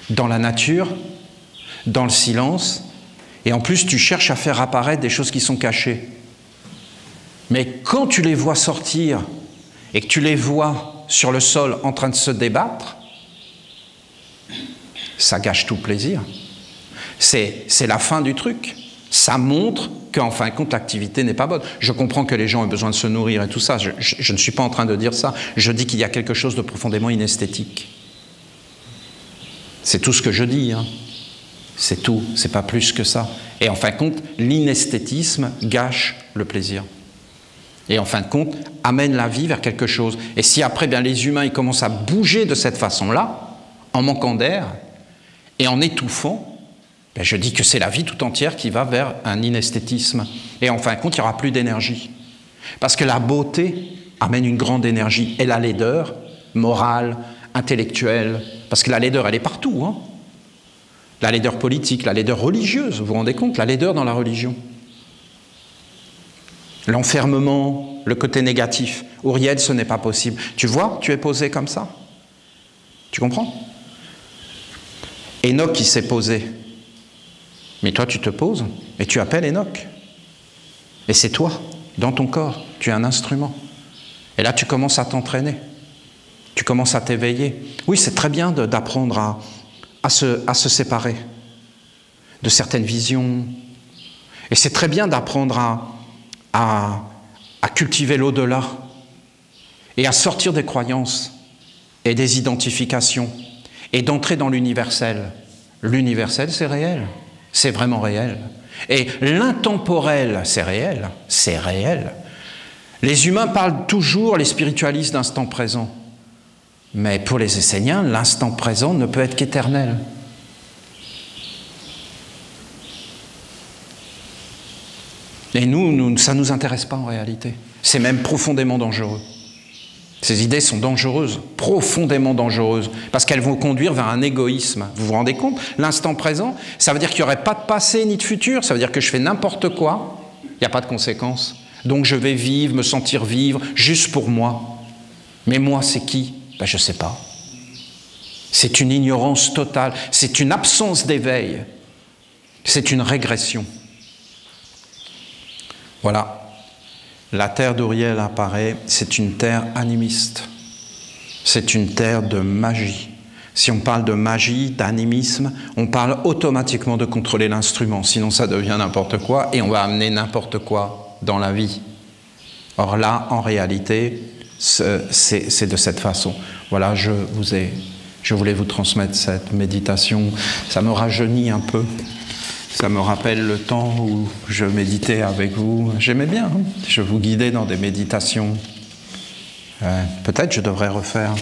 Dans la nature, dans le silence. Et en plus, tu cherches à faire apparaître des choses qui sont cachées. Mais quand tu les vois sortir et que tu les vois sur le sol en train de se débattre, ça gâche tout plaisir. C'est la fin du truc. Ça montre qu'en fin de compte, l'activité n'est pas bonne. Je comprends que les gens ont besoin de se nourrir et tout ça. Je ne suis pas en train de dire ça. Je dis qu'il y a quelque chose de profondément inesthétique. C'est tout ce que je dis, hein. C'est tout, c'est pas plus que ça. Et en fin de compte, l'inesthétisme gâche le plaisir. Et en fin de compte, amène la vie vers quelque chose. Et si après, bien, les humains ils commencent à bouger de cette façon-là, en manquant d'air et en étouffant, ben, je dis que c'est la vie tout entière qui va vers un inesthétisme. Et en fin de compte, il n'y aura plus d'énergie. Parce que la beauté amène une grande énergie. Et la laideur, morale, intellectuelle, parce que la laideur, elle est partout, hein. La laideur politique, la laideur religieuse, vous vous rendez compte, la laideur dans la religion. L'enfermement, le côté négatif. Uriel, ce n'est pas possible. Tu vois, tu es posé comme ça. Tu comprends? Enoch, il s'est posé. Mais toi, tu te poses et tu appelles Enoch. Et c'est toi, dans ton corps. Tu es un instrument. Et là, tu commences à t'entraîner. Tu commences à t'éveiller. Oui, c'est très bien d'apprendre à se séparer de certaines visions. Et c'est très bien d'apprendre à cultiver l'au-delà et à sortir des croyances et des identifications et d'entrer dans l'universel. L'universel, c'est réel. C'est vraiment réel. Et l'intemporel, c'est réel. C'est réel. Les humains parlent toujours, les spiritualistes, d'instant présent. Mais pour les Esséniens, l'instant présent ne peut être qu'éternel. Et nous, ça ne nous intéresse pas en réalité. C'est même profondément dangereux. Ces idées sont dangereuses, profondément dangereuses, parce qu'elles vont conduire vers un égoïsme. Vous vous rendez compte? L'instant présent, ça veut dire qu'il n'y aurait pas de passé ni de futur, ça veut dire que je fais n'importe quoi, il n'y a pas de conséquences. Donc je vais vivre, me sentir vivre, juste pour moi. Mais moi, c'est qui? Ben, je ne sais pas. C'est une ignorance totale, c'est une absence d'éveil, c'est une régression. Voilà. La terre d'Uriel apparaît, c'est une terre animiste. C'est une terre de magie. Si on parle de magie, d'animisme, on parle automatiquement de contrôler l'instrument, sinon ça devient n'importe quoi et on va amener n'importe quoi dans la vie. Or là, en réalité, c'est de cette façon. Voilà, je voulais vous transmettre cette méditation. Ça me rajeunit un peu. Ça me rappelle le temps où je méditais avec vous. J'aimais bien, hein. Je vous guidais dans des méditations. Peut-être je devrais refaire.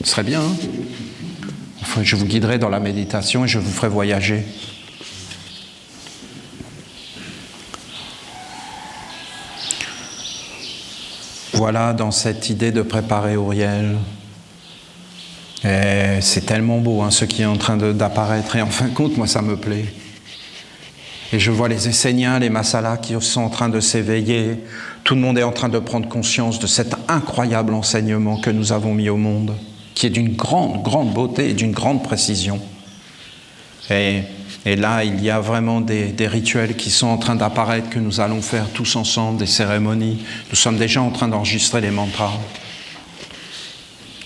Ce serait bien, hein. Enfin, je vous guiderai dans la méditation et je vous ferai voyager. Voilà, dans cette idée de préparer Uriel. Et c'est tellement beau, hein, ce qui est en train d'apparaître. Et en fin de compte, moi, ça me plaît. Et je vois les Esséniens, les Massalas qui sont en train de s'éveiller. Tout le monde est en train de prendre conscience de cet incroyable enseignement que nous avons mis au monde, qui est d'une grande, grande beauté et d'une grande précision. Et là, il y a vraiment des rituels qui sont en train d'apparaître, que nous allons faire tous ensemble, des cérémonies. Nous sommes déjà en train d'enregistrer les mantras.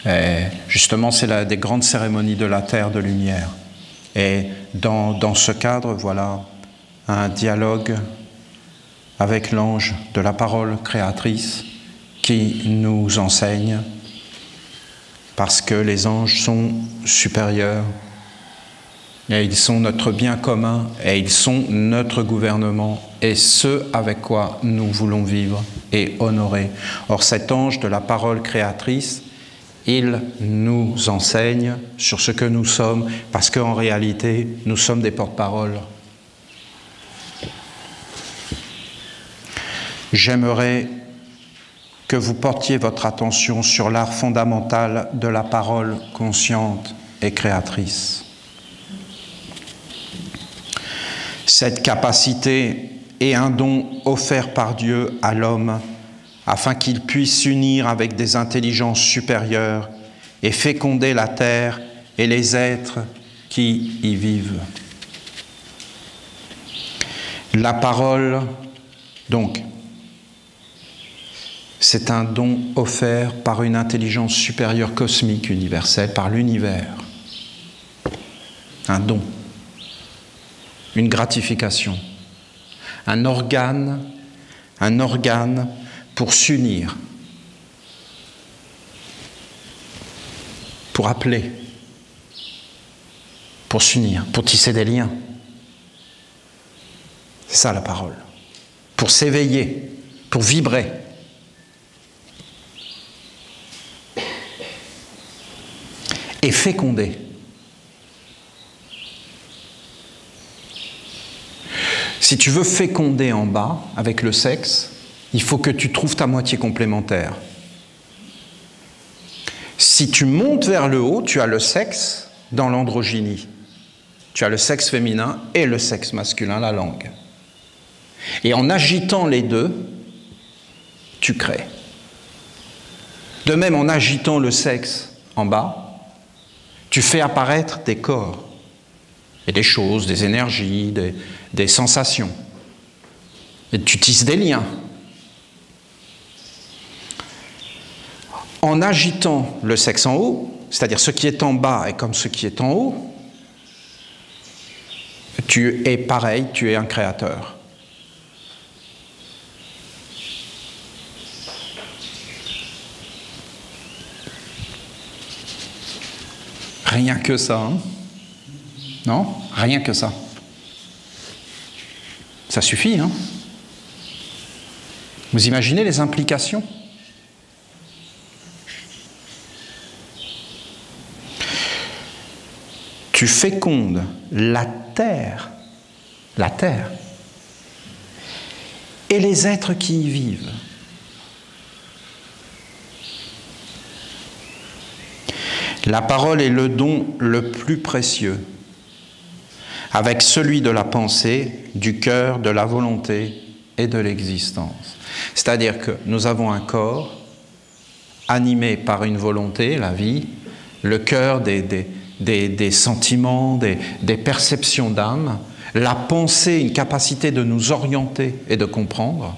Et justement, c'est des grandes cérémonies de la terre de lumière. Et dans ce cadre, voilà, un dialogue avec l'ange de la parole créatrice qui nous enseigne, parce que les anges sont supérieurs et ils sont notre bien commun et ils sont notre gouvernement et ce avec quoi nous voulons vivre et honorer. Or cet ange de la parole créatrice, il nous enseigne sur ce que nous sommes, parce qu'en réalité nous sommes des porte-paroles. J'aimerais que vous portiez votre attention sur l'art fondamental de la parole consciente et créatrice. Cette capacité est un don offert par Dieu à l'homme afin qu'il puisse s'unir avec des intelligences supérieures et féconder la terre et les êtres qui y vivent. La parole, donc, C'est un don offert par une intelligence supérieure cosmique universelle, par l'univers. Un don, une gratification, un organe pour s'unir, pour appeler, pour s'unir, pour tisser des liens. C'est ça la parole. Pour s'éveiller, pour vibrer. Et féconder. Si tu veux féconder en bas avec le sexe, il faut que tu trouves ta moitié complémentaire. Si tu montes vers le haut, tu as le sexe dans l'androgynie. Tu as le sexe féminin et le sexe masculin, la langue. Et en agitant les deux, tu crées. De même, en agitant le sexe en bas, tu fais apparaître des corps et des choses, des énergies, des sensations. Et tu tisses des liens. En agitant le sexe en haut, c'est-à-dire ce qui est en bas est comme ce qui est en haut, tu es pareil, tu es un créateur. Rien que ça, hein? Non? Rien que ça. Ça suffit, hein? Vous imaginez les implications? Tu fécondes la terre, et les êtres qui y vivent. La parole est le don le plus précieux, avec celui de la pensée, du cœur, de la volonté et de l'existence. C'est-à-dire que nous avons un corps animé par une volonté, la vie, le cœur des sentiments, des perceptions d'âme, la pensée, une capacité de nous orienter et de comprendre.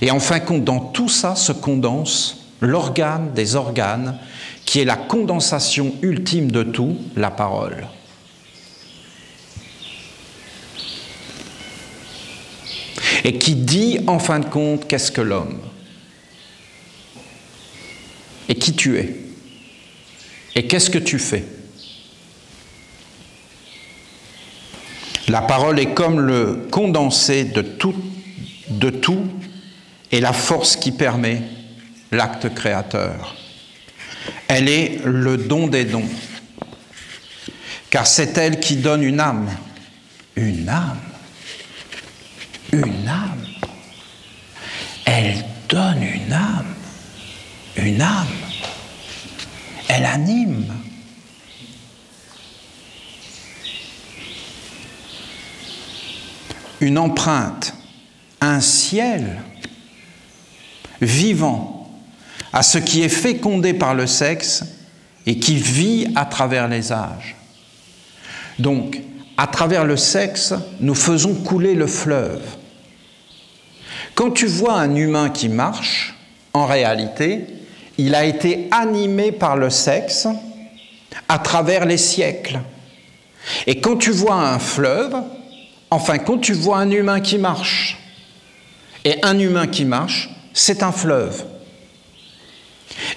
Et en fin de compte, dans tout ça se condense l'organe des organes, qui est la condensation ultime de tout, la parole. Et qui dit, en fin de compte, qu'est-ce que l'homme? Et qui tu es? Et qu'est-ce que tu fais? La parole est comme le condensé de tout et la force qui permet l'acte créateur. Elle est le don des dons, car c'est elle qui donne une âme. Une âme. Une âme. Elle donne une âme. Une âme. Elle anime. Une empreinte, un ciel vivant à ce qui est fécondé par le sexe et qui vit à travers les âges. Donc, à travers le sexe, nous faisons couler le fleuve. Quand tu vois un humain qui marche, en réalité, il a été animé par le sexe à travers les siècles. Et quand tu vois un fleuve, enfin, quand tu vois un humain qui marche, et un humain qui marche, c'est un fleuve.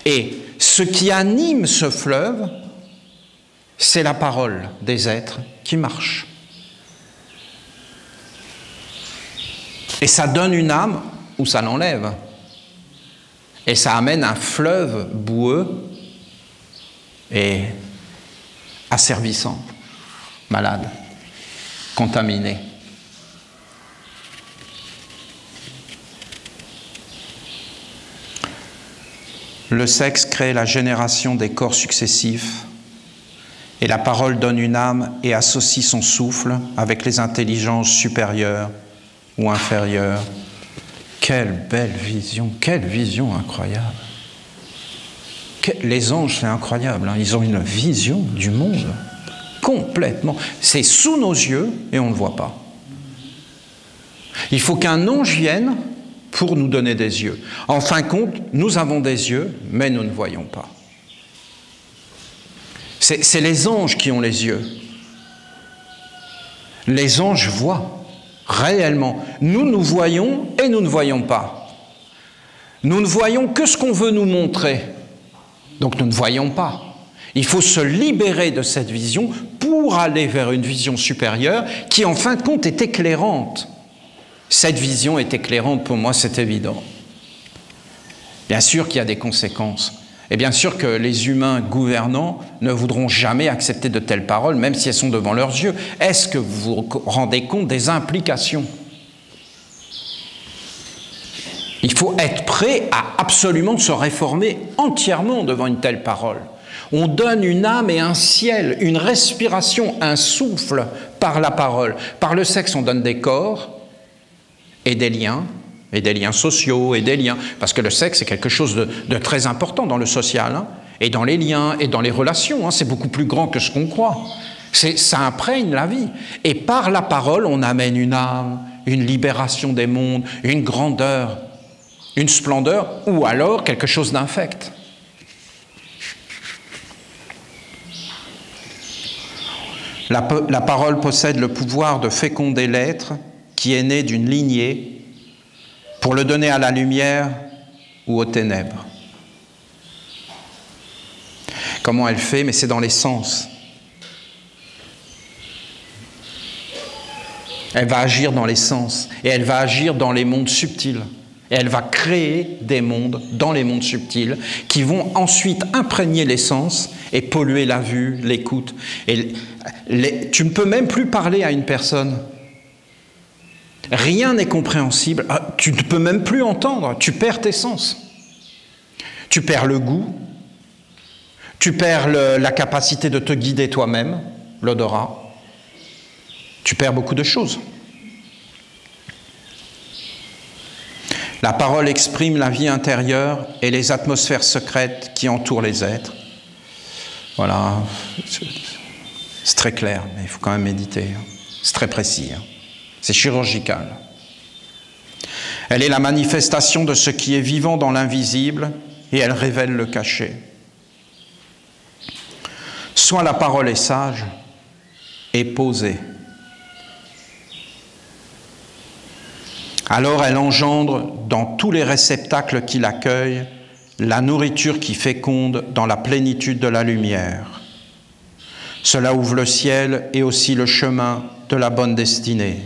Et ce qui anime ce fleuve, c'est la parole des êtres qui marchent. Et ça donne une âme ou ça l'enlève. Et ça amène un fleuve boueux et asservissant, malade, contaminé. Le sexe crée la génération des corps successifs et la parole donne une âme et associe son souffle avec les intelligences supérieures ou inférieures. Quelle belle vision, quelle vision incroyable. Les anges, c'est incroyable, hein, ils ont une vision du monde complètement. C'est sous nos yeux et on ne le voit pas. Il faut qu'un ange vienne pour nous donner des yeux. En fin de compte, nous avons des yeux, mais nous ne voyons pas. C'est les anges qui ont les yeux. Les anges voient réellement. Nous, nous voyons et nous ne voyons pas. Nous ne voyons que ce qu'on veut nous montrer. Donc nous ne voyons pas. Il faut se libérer de cette vision pour aller vers une vision supérieure qui, en fin de compte, est éclairante. Cette vision est éclairante, pour moi, c'est évident. Bien sûr qu'il y a des conséquences. Et bien sûr que les humains gouvernants ne voudront jamais accepter de telles paroles, même si elles sont devant leurs yeux. Est-ce que vous vous rendez compte des implications ? Il faut être prêt à absolument se réformer entièrement devant une telle parole. On donne une âme et un ciel, une respiration, un souffle par la parole. Par le sexe, on donne des corps et des liens sociaux, et des liens. Parce que le sexe, c'est quelque chose de très important dans le social, hein, et dans les liens, et dans les relations. Hein, c'est beaucoup plus grand que ce qu'on croit. Ça imprègne la vie. Et par la parole, on amène une âme, une libération des mondes, une grandeur, une splendeur, ou alors quelque chose d'infect. La parole possède le pouvoir de féconder l'être qui est né d'une lignée pour le donner à la lumière ou aux ténèbres. Comment elle fait? Mais c'est dans les sens. Elle va agir dans les sens et elle va agir dans les mondes subtils. Et elle va créer des mondes dans les mondes subtils qui vont ensuite imprégner les sens et polluer la vue, l'écoute. Et tu ne peux même plus parler à une personne. Rien n'est compréhensible. Tu ne peux même plus entendre. Tu perds tes sens. Tu perds le goût. Tu perds la capacité de te guider toi-même, l'odorat. Tu perds beaucoup de choses. La parole exprime la vie intérieure et les atmosphères secrètes qui entourent les êtres. Voilà, c'est très clair, mais il faut quand même méditer. C'est très précis, c'est chirurgical. Elle est la manifestation de ce qui est vivant dans l'invisible et elle révèle le caché. Soit la parole est sage et posée. Alors elle engendre dans tous les réceptacles qui l'accueillent la nourriture qui féconde dans la plénitude de la lumière. Cela ouvre le ciel et aussi le chemin de la bonne destinée.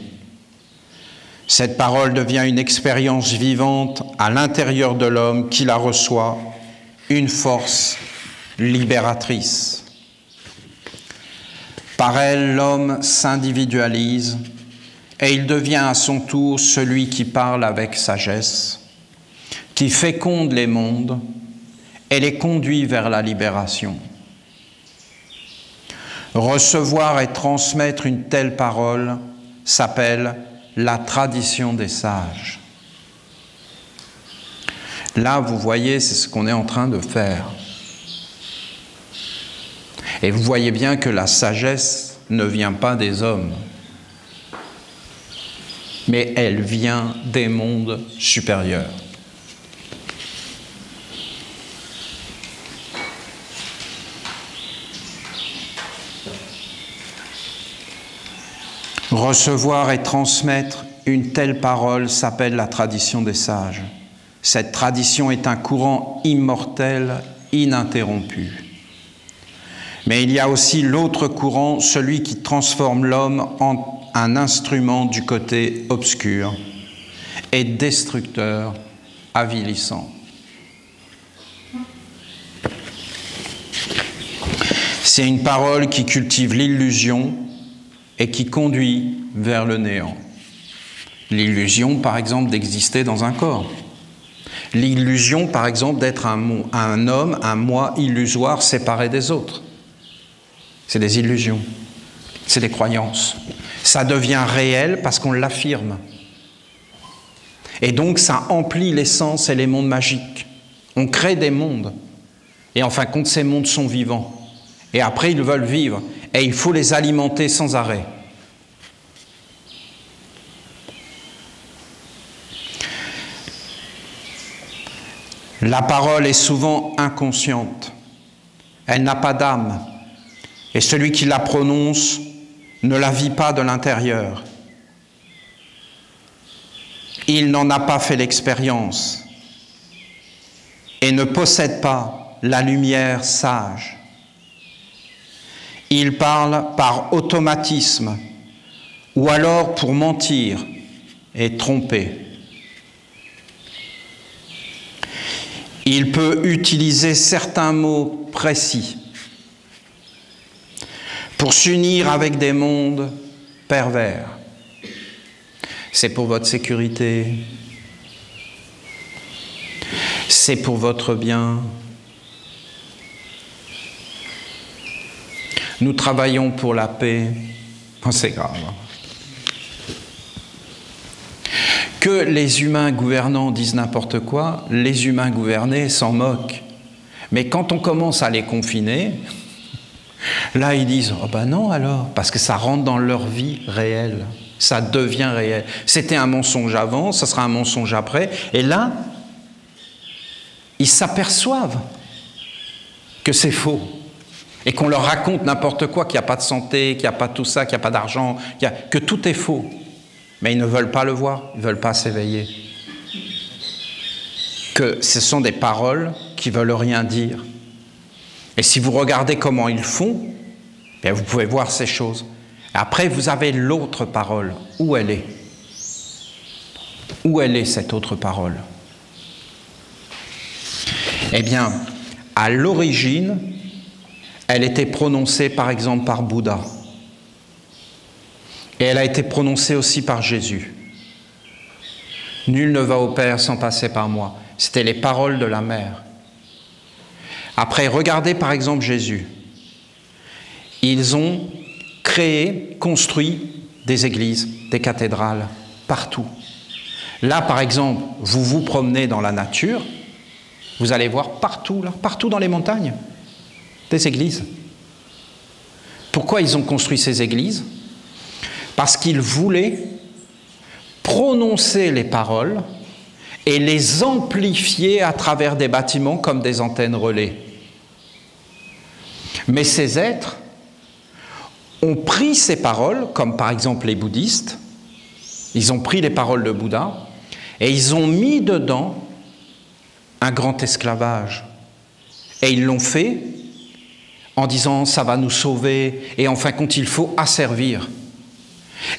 Cette parole devient une expérience vivante à l'intérieur de l'homme qui la reçoit, une force libératrice. Par elle, l'homme s'individualise et il devient à son tour celui qui parle avec sagesse, qui féconde les mondes et les conduit vers la libération. Recevoir et transmettre une telle parole s'appelle la tradition des sages. Là, vous voyez, c'est ce qu'on est en train de faire. Et vous voyez bien que la sagesse ne vient pas des hommes, mais elle vient des mondes supérieurs. Recevoir et transmettre une telle parole s'appelle la tradition des sages. Cette tradition est un courant immortel, ininterrompu. Mais il y a aussi l'autre courant, celui qui transforme l'homme en un instrument du côté obscur et destructeur, avilissant. C'est une parole qui cultive l'illusion et qui conduit vers le néant. L'illusion, par exemple, d'exister dans un corps. L'illusion, par exemple, d'être un homme, un moi illusoire séparé des autres. C'est des illusions, c'est des croyances. Ça devient réel parce qu'on l'affirme. Et donc ça emplit les sens et les mondes magiques. On crée des mondes. Et en fin de compte, ces mondes sont vivants. Et après, ils veulent vivre. Et il faut les alimenter sans arrêt. La parole est souvent inconsciente. Elle n'a pas d'âme. Et celui qui la prononce ne la vit pas de l'intérieur. Il n'en a pas fait l'expérience et ne possède pas la lumière sage. Il parle par automatisme ou alors pour mentir et tromper. Il peut utiliser certains mots précis pour s'unir avec des mondes pervers. C'est pour votre sécurité, c'est pour votre bien. Nous travaillons pour la paix. Oh, c'est grave. Que les humains gouvernants disent n'importe quoi, les humains gouvernés s'en moquent. Mais quand on commence à les confiner, là ils disent « Oh ben non alors », parce que ça rentre dans leur vie réelle, ça devient réel. C'était un mensonge avant, ça sera un mensonge après, et là, ils s'aperçoivent que c'est faux, et qu'on leur raconte n'importe quoi, qu'il n'y a pas de santé, qu'il n'y a pas tout ça, qu'il n'y a pas d'argent, que tout est faux. Mais ils ne veulent pas le voir, ils ne veulent pas s'éveiller. Que ce sont des paroles qui ne veulent rien dire. Et si vous regardez comment ils font, bien vous pouvez voir ces choses. Après, vous avez l'autre parole. Où elle est? Où elle est, cette autre parole? Eh bien, à l'origine, elle était prononcée, par exemple, par Bouddha. Et elle a été prononcée aussi par Jésus. Nul ne va au Père sans passer par moi. C'était les paroles de la mère. Après, regardez par exemple Jésus. Ils ont créé, construit des églises, des cathédrales, partout. Là, par exemple, vous vous promenez dans la nature, vous allez voir partout, là, partout dans les montagnes, des églises. Pourquoi ils ont construit ces églises? Parce qu'ils voulaient prononcer les paroles et les amplifier à travers des bâtiments comme des antennes relais. Mais ces êtres ont pris ces paroles, comme par exemple les bouddhistes, ils ont pris les paroles de Bouddha et ils ont mis dedans un grand esclavage. Et ils l'ont fait en disant « ça va nous sauver » et en fin de compte il faut asservir.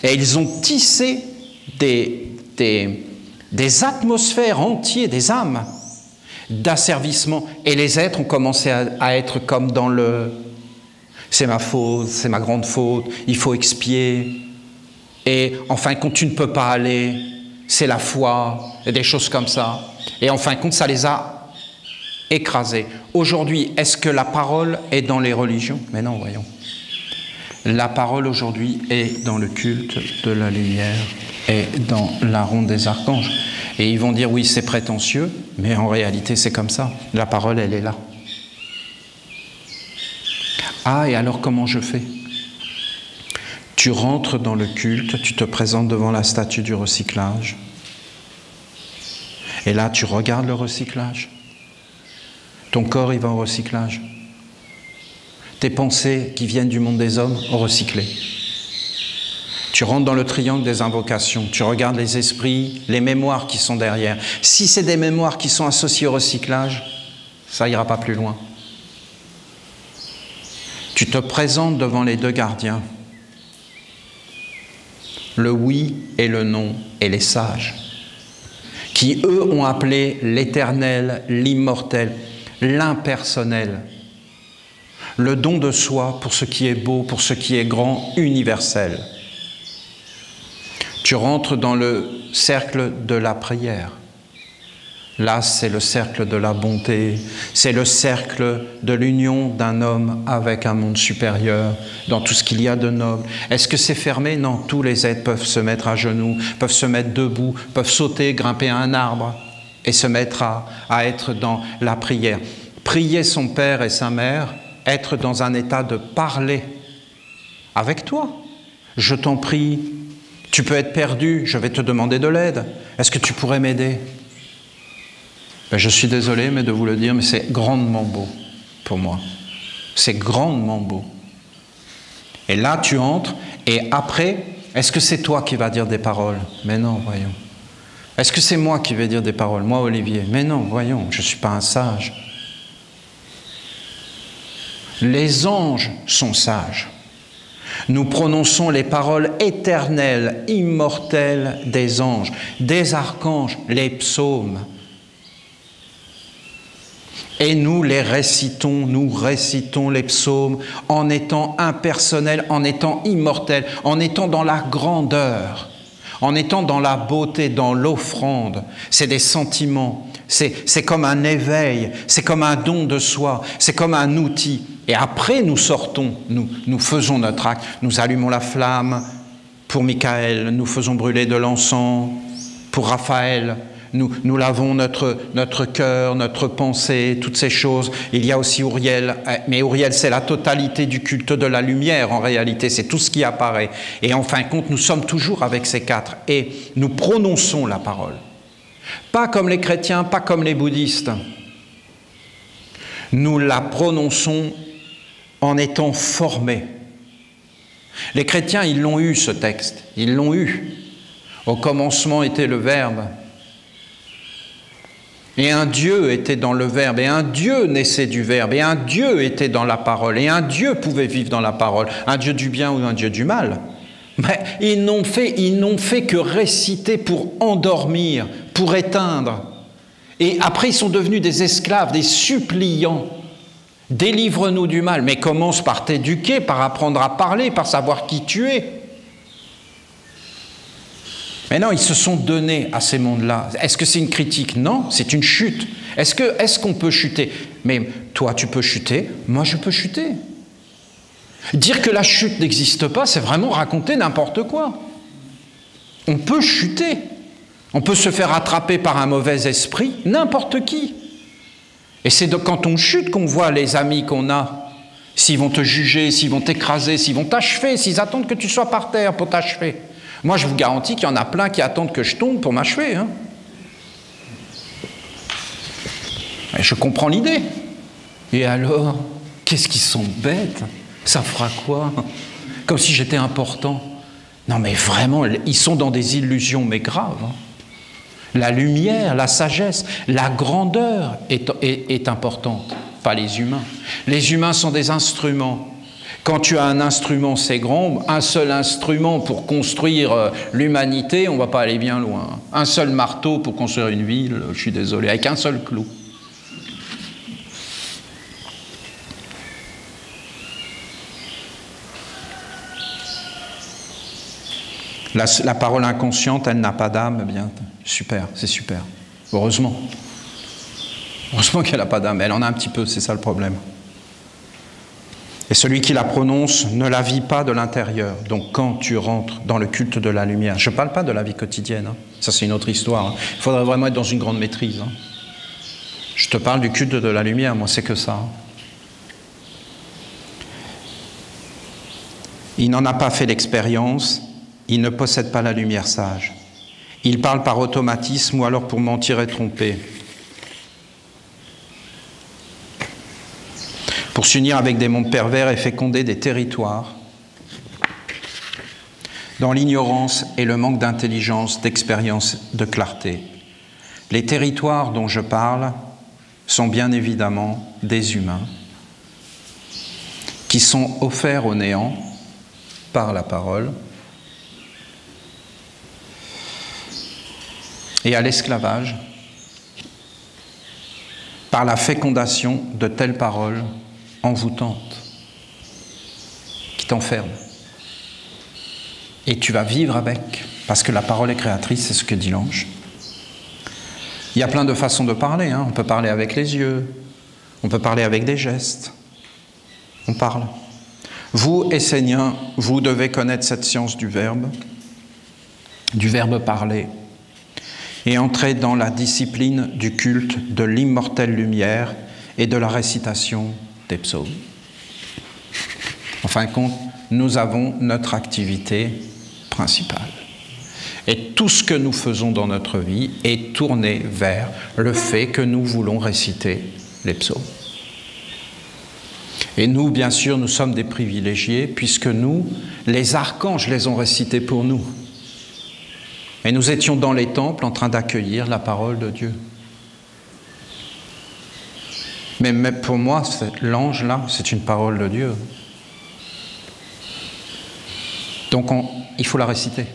Et ils ont tissé des atmosphères entières, des âmes d'asservissement. Et les êtres ont commencé à être comme dans le « c'est ma faute, c'est ma grande faute, il faut expier ». Et en fin de compte, tu ne peux pas aller, c'est la foi, et des choses comme ça. Et en fin de compte, ça les a écrasés. Aujourd'hui, est-ce que la parole est dans les religions? Mais non, voyons. La parole aujourd'hui est dans le culte de la lumière et dans la ronde des archanges. Et ils vont dire oui, c'est prétentieux, mais en réalité c'est comme ça. La parole, elle est là. Ah, et alors comment je fais? Tu rentres dans le culte, tu te présentes devant la statue du recyclage. Et là, tu regardes le recyclage. Ton corps, il va au recyclage. Tes pensées qui viennent du monde des hommes ont recyclé. Tu rentres dans le triangle des invocations, tu regardes les esprits, les mémoires qui sont derrière. Si c'est des mémoires qui sont associées au recyclage, ça ira pas plus loin. Tu te présentes devant les deux gardiens, le oui et le non, et les sages, qui eux ont appelé l'éternel, l'immortel, l'impersonnel, le don de soi pour ce qui est beau, pour ce qui est grand, universel. Tu rentres dans le cercle de la prière. Là, c'est le cercle de la bonté, c'est le cercle de l'union d'un homme avec un monde supérieur, dans tout ce qu'il y a de noble. Est-ce que c'est fermé? Non, tous les êtres peuvent se mettre à genoux, peuvent se mettre debout, peuvent sauter, grimper à un arbre et se mettre à être dans la prière. Prier son père et sa mère, être dans un état de parler avec toi. Je t'en prie, tu peux être perdu, je vais te demander de l'aide. Est-ce que tu pourrais m'aider? Ben, je suis désolé de vous le dire, mais c'est grandement beau pour moi. C'est grandement beau. Et là, tu entres, et après, est-ce que c'est toi qui vas dire des paroles? Mais non, voyons. Est-ce que c'est moi qui vais dire des paroles? Moi, Olivier? Mais non, voyons, je ne suis pas un sage. Les anges sont sages. Nous prononçons les paroles éternelles, immortelles des anges, des archanges, les psaumes. Et nous récitons les psaumes en étant impersonnels, en étant immortels, en étant dans la grandeur, en étant dans la beauté, dans l'offrande. C'est des sentiments, c'est comme un éveil, c'est comme un don de soi, c'est comme un outil. Et après, nous sortons, nous faisons notre acte, nous allumons la flamme pour Michael, nous faisons brûler de l'encens pour Raphaël, nous lavons notre cœur, notre pensée, toutes ces choses. Il y a aussi Uriel, mais Uriel, c'est la totalité du culte de la lumière, en réalité, c'est tout ce qui apparaît. Et en fin de compte, nous sommes toujours avec ces quatre, et nous prononçons la parole. Pas comme les chrétiens, pas comme les bouddhistes. Nous la prononçons en étant formés. Les chrétiens, ils l'ont eu, ce texte, ils l'ont eu. Au commencement était le Verbe. Et un Dieu était dans le Verbe, et un Dieu naissait du Verbe, et un Dieu était dans la parole, et un Dieu pouvait vivre dans la parole, un Dieu du bien ou un Dieu du mal. Mais ils n'ont fait que réciter pour endormir, pour éteindre. Et après, ils sont devenus des esclaves, des suppliants. Délivre-nous du mal. Mais commence par t'éduquer, par apprendre à parler, par savoir qui tu es. Mais non, ils se sont donnés à ces mondes-là. Est-ce que c'est une critique? Non, c'est une chute. Est-ce qu'on peut chuter? Mais toi, tu peux chuter, moi, je peux chuter. Dire que la chute n'existe pas, c'est vraiment raconter n'importe quoi. On peut chuter. On peut se faire attraper par un mauvais esprit, n'importe qui. Et c'est quand on chute qu'on voit les amis qu'on a, s'ils vont te juger, s'ils vont t'écraser, s'ils vont t'achever, s'ils attendent que tu sois par terre pour t'achever. Moi, je vous garantis qu'il y en a plein qui attendent que je tombe pour m'achever. Hein. Et je comprends l'idée. Et alors, qu'est-ce qu'ils sont bêtes? Ça fera quoi? Comme si j'étais important. Non, mais vraiment, ils sont dans des illusions, mais graves. Hein. La lumière, la sagesse, la grandeur est importante, pas les humains. Les humains sont des instruments. Quand tu as un instrument, c'est grand. Un seul instrument pour construire l'humanité, on ne va pas aller bien loin. Un seul marteau pour construire une ville, je suis désolé, avec un seul clou. La parole inconsciente, elle n'a pas d'âme, eh bien, super, c'est super. Heureusement. Heureusement qu'elle n'a pas d'âme, elle en a un petit peu, c'est ça le problème. Et celui qui la prononce ne la vit pas de l'intérieur. Donc quand tu rentres dans le culte de la lumière, je ne parle pas de la vie quotidienne, hein. Ça c'est une autre histoire. Hein. Il faudrait vraiment être dans une grande maîtrise. Hein. Je te parle du culte de la lumière, moi c'est que ça. Hein. Il n'en a pas fait l'expérience, il ne possède pas la lumière sage. Il parle par automatisme ou alors pour mentir et tromper. Pour s'unir avec des mondes pervers et féconder des territoires dans l'ignorance et le manque d'intelligence, d'expérience, de clarté. Les territoires dont je parle sont bien évidemment des humains qui sont offerts au néant par la parole et à l'esclavage par la fécondation de telles paroles envoûtantes qui t'enferment. Et tu vas vivre avec, parce que la parole est créatrice, c'est ce que dit l'ange. Il y a plein de façons de parler, hein. On peut parler avec les yeux, on peut parler avec des gestes, on parle. Vous, Esséniens, vous devez connaître cette science du verbe parler, et entrer dans la discipline du culte de l'immortelle lumière et de la récitation des psaumes. En fin de compte, nous avons notre activité principale. Et tout ce que nous faisons dans notre vie est tourné vers le fait que nous voulons réciter les psaumes. Et nous, bien sûr, nous sommes des privilégiés, puisque nous, les archanges les ont récités pour nous. Et nous étions dans les temples en train d'accueillir la parole de Dieu. Mais pour moi, l'ange là, c'est une parole de Dieu. Donc il faut la réciter.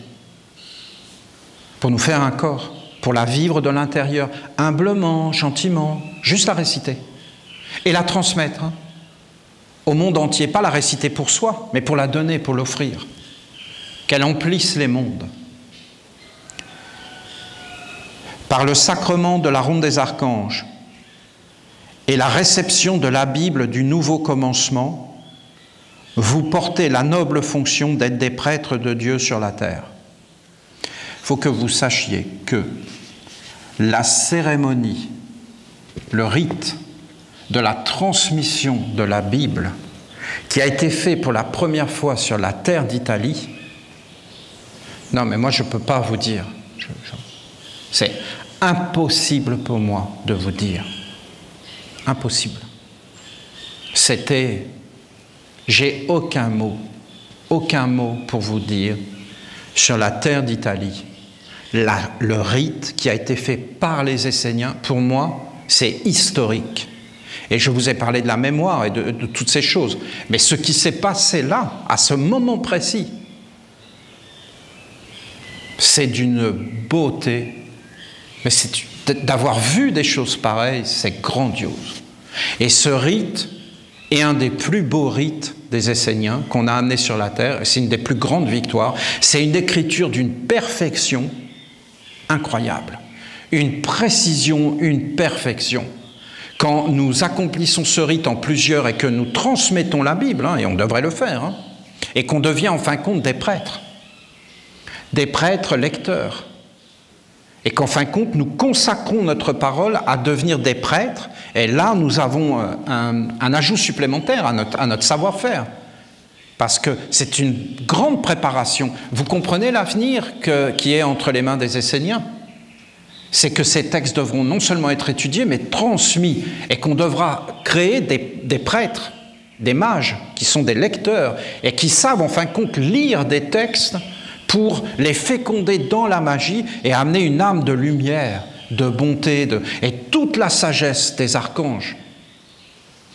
Pour nous faire un corps, pour la vivre de l'intérieur, humblement, gentiment, juste la réciter. Et la transmettre au monde entier, pas la réciter pour soi, mais pour la donner, pour l'offrir. Qu'elle emplisse les mondes. Par le sacrement de la ronde des archanges et la réception de la Bible du nouveau commencement, vous portez la noble fonction d'être des prêtres de Dieu sur la terre. Il faut que vous sachiez que la cérémonie, le rite de la transmission de la Bible, qui a été fait pour la première fois sur la terre d'Italie, non mais moi je ne peux pas vous dire, c'est impossible pour moi de vous dire, impossible. C'était, j'ai aucun mot pour vous dire sur la terre d'Italie. Le rite qui a été fait par les Esséniens, pour moi, c'est historique. Et je vous ai parlé de la mémoire et de toutes ces choses. Mais ce qui s'est passé là, à ce moment précis, c'est d'une beauté. Mais d'avoir vu des choses pareilles, c'est grandiose. Et ce rite est un des plus beaux rites des Esséniens qu'on a amené sur la terre. C'est une des plus grandes victoires. C'est une écriture d'une perfection incroyable. Une précision, une perfection. Quand nous accomplissons ce rite en plusieurs et que nous transmettons la Bible, et on devrait le faire, et qu'on devient en fin de compte des prêtres lecteurs, et qu'en fin de compte, nous consacrons notre parole à devenir des prêtres, et là, nous avons un ajout supplémentaire à notre savoir-faire, parce que c'est une grande préparation. Vous comprenez l'avenir qui est entre les mains des Esséniens? C'est que ces textes devront non seulement être étudiés, mais transmis, et qu'on devra créer des prêtres, des mages, qui sont des lecteurs, et qui savent en fin de compte lire des textes pour les féconder dans la magie et amener une âme de lumière, de bonté, et toute la sagesse des archanges.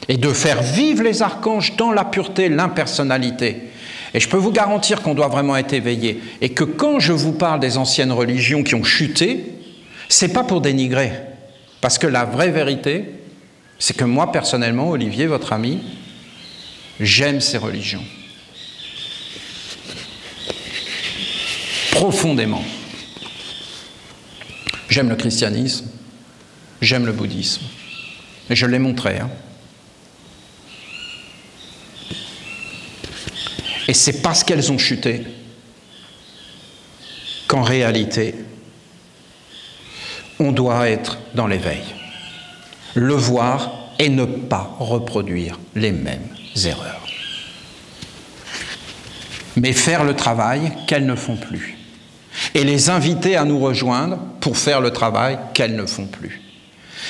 Et de faire vivre les archanges dans la pureté, l'impersonnalité. Et je peux vous garantir qu'on doit vraiment être éveillé. Et que quand je vous parle des anciennes religions qui ont chuté, c'est pas pour dénigrer. Parce que la vraie vérité, c'est que moi, personnellement, Olivier, votre ami, j'aime ces religions. Profondément. J'aime le christianisme, j'aime le bouddhisme. Et je l'ai montré. Et c'est parce qu'elles ont chuté qu'en réalité, on doit être dans l'éveil. Le voir et ne pas reproduire les mêmes erreurs. Mais faire le travail qu'elles ne font plus. Et les inviter à nous rejoindre pour faire le travail qu'elles ne font plus.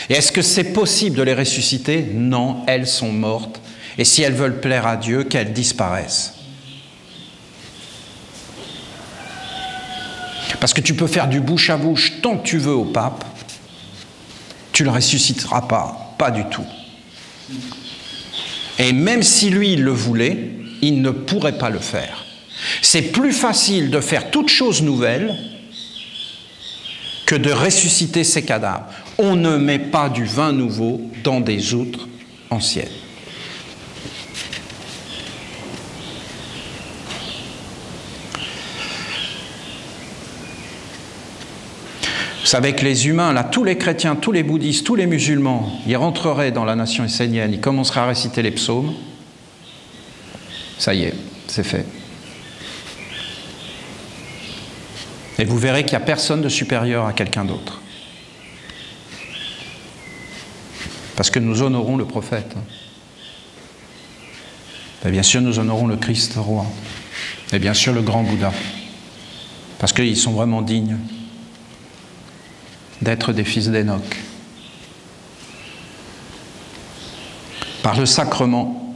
Et est-ce que c'est possible de les ressusciter? Non, elles sont mortes. Et si elles veulent plaire à Dieu, qu'elles disparaissent. Parce que tu peux faire du bouche à bouche tant que tu veux au pape, tu ne le ressusciteras pas du tout. Et même si lui, il le voulait, il ne pourrait pas le faire. C'est plus facile de faire toute chose nouvelle que de ressusciter ces cadavres. On ne met pas du vin nouveau dans des outres anciennes. Vous savez que les humains, là, tous les chrétiens, tous les bouddhistes, tous les musulmans, ils rentreraient dans la nation essénienne, ils commenceraient à réciter les psaumes. Ça y est, c'est fait. Et vous verrez qu'il n'y a personne de supérieur à quelqu'un d'autre. Parce que nous honorons le prophète. Et bien sûr, nous honorons le Christ roi. Et bien sûr, le grand Bouddha. parce qu'ils sont vraiment dignes d'être des fils d'Enoch. Par le sacrement.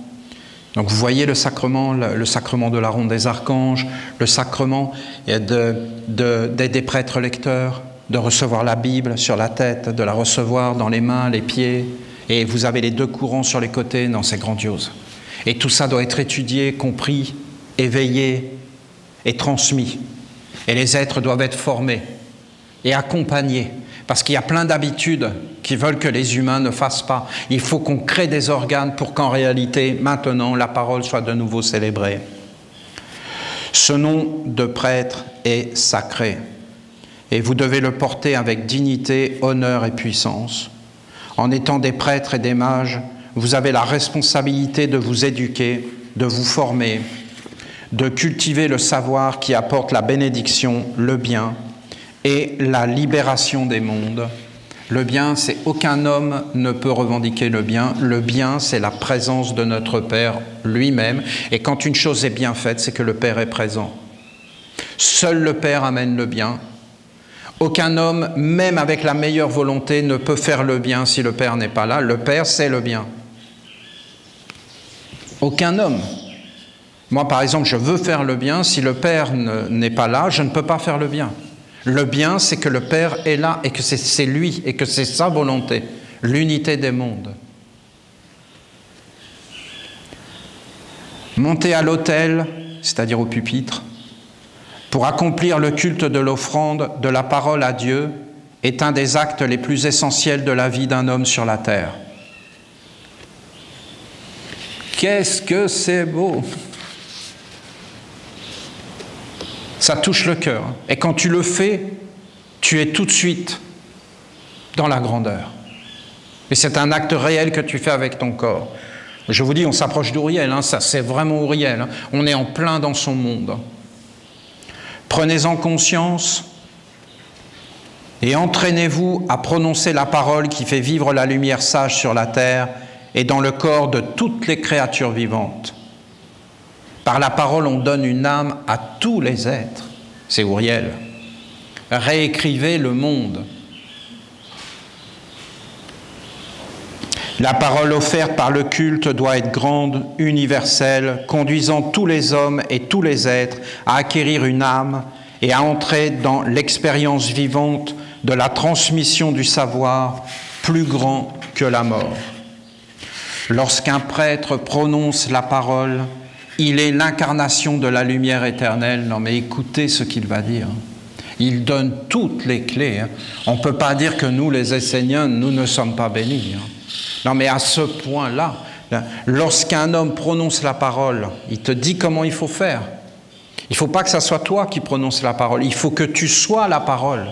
Donc vous voyez le sacrement de la ronde des archanges, le sacrement des prêtres lecteurs, de recevoir la Bible sur la tête, de la recevoir dans les mains, les pieds, et vous avez les deux courants sur les côtés, non, c'est grandiose. Et tout ça doit être étudié, compris, éveillé et transmis. Et les êtres doivent être formés et accompagnés. Parce qu'il y a plein d'habitudes qui veulent que les humains ne fassent pas. Il faut qu'on crée des organes pour qu'en réalité, maintenant, la parole soit de nouveau célébrée. Ce nom de prêtre est sacré. Et vous devez le porter avec dignité, honneur et puissance. En étant des prêtres et des mages, vous avez la responsabilité de vous éduquer, de vous former, de cultiver le savoir qui apporte la bénédiction, le bien, et la libération des mondes. Le bien, c'est aucun homme ne peut revendiquer le bien. Le bien, c'est la présence de notre Père lui-même. Et quand une chose est bien faite, c'est que le Père est présent. Seul le Père amène le bien. Aucun homme, même avec la meilleure volonté, ne peut faire le bien si le Père n'est pas là. Le Père, c'est le bien. Aucun homme. Moi, par exemple, je veux faire le bien. Si le Père n'est pas là, je ne peux pas faire le bien. Le bien, c'est que le Père est là et que c'est lui et que c'est sa volonté, l'unité des mondes. Monter à l'autel, c'est-à-dire au pupitre, pour accomplir le culte de l'offrande, de la parole à Dieu, est un des actes les plus essentiels de la vie d'un homme sur la terre. Qu'est-ce que c'est beau! Ça touche le cœur. Et quand tu le fais, tu es tout de suite dans la grandeur. Et c'est un acte réel que tu fais avec ton corps. Je vous dis, on s'approche d'Ouriel, hein, ça c'est vraiment Ouriel. Hein. On est en plein dans son monde. Prenez-en conscience et entraînez-vous à prononcer la parole qui fait vivre la lumière sage sur la terre et dans le corps de toutes les créatures vivantes. Par la parole, on donne une âme à tous les êtres. C'est Ouriel. Réécrivez le monde. La parole offerte par le culte doit être grande, universelle, conduisant tous les hommes et tous les êtres à acquérir une âme et à entrer dans l'expérience vivante de la transmission du savoir plus grand que la mort. Lorsqu'un prêtre prononce la parole, il est l'incarnation de la lumière éternelle. Non mais écoutez ce qu'il va dire. Il donne toutes les clés. On ne peut pas dire que nous, les Esséniens, nous ne sommes pas bénis. Non mais à ce point-là, lorsqu'un homme prononce la parole, il te dit comment il faut faire. Il ne faut pas que ce soit toi qui prononce la parole, il faut que tu sois la parole.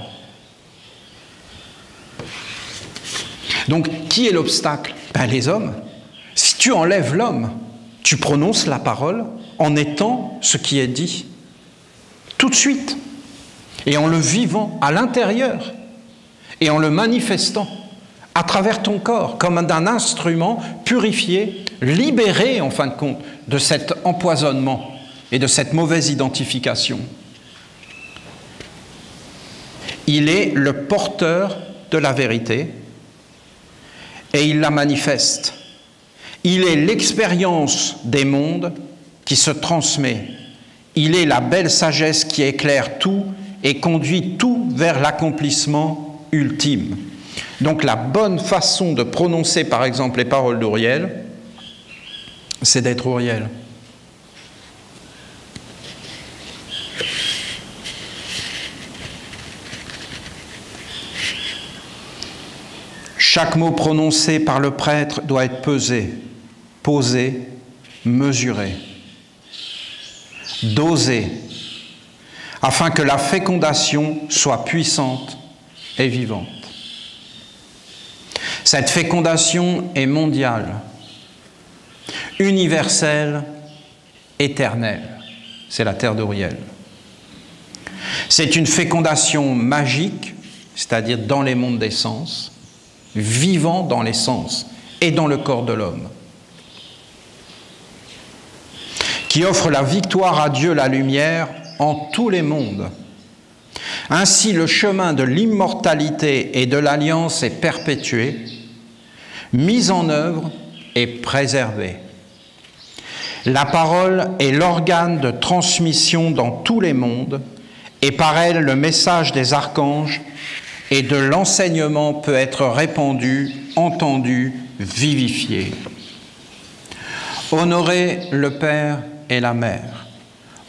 Donc, qui est l'obstacle? Ben, les hommes. Si tu enlèves l'homme, tu prononces la parole en étant ce qui est dit. Tout de suite. Et en le vivant à l'intérieur. Et en le manifestant à travers ton corps, comme d'un instrument purifié, libéré en fin de compte de cet empoisonnement et de cette mauvaise identification. Il est le porteur de la vérité et il la manifeste. Il est l'expérience des mondes qui se transmet. Il est la belle sagesse qui éclaire tout et conduit tout vers l'accomplissement ultime. Donc la bonne façon de prononcer par exemple les paroles d'Ouriel, c'est d'être Ouriel. Chaque mot prononcé par le prêtre doit être pesé, posé, mesuré, dosé, afin que la fécondation soit puissante et vivante. Cette fécondation est mondiale, universelle, éternelle. C'est la terre d'Ouriel. C'est une fécondation magique, c'est-à-dire dans les mondes des sens, vivant dans les sens et dans le corps de l'homme, qui offre la victoire à Dieu, la lumière, en tous les mondes, Ainsi, le chemin de l'immortalité et de l'alliance est perpétué, mis en œuvre et préservé. La parole est l'organe de transmission dans tous les mondes, et par elle, le message des archanges et de l'enseignement peut être répandu, entendu, vivifié. Honorez le Père et la Mère.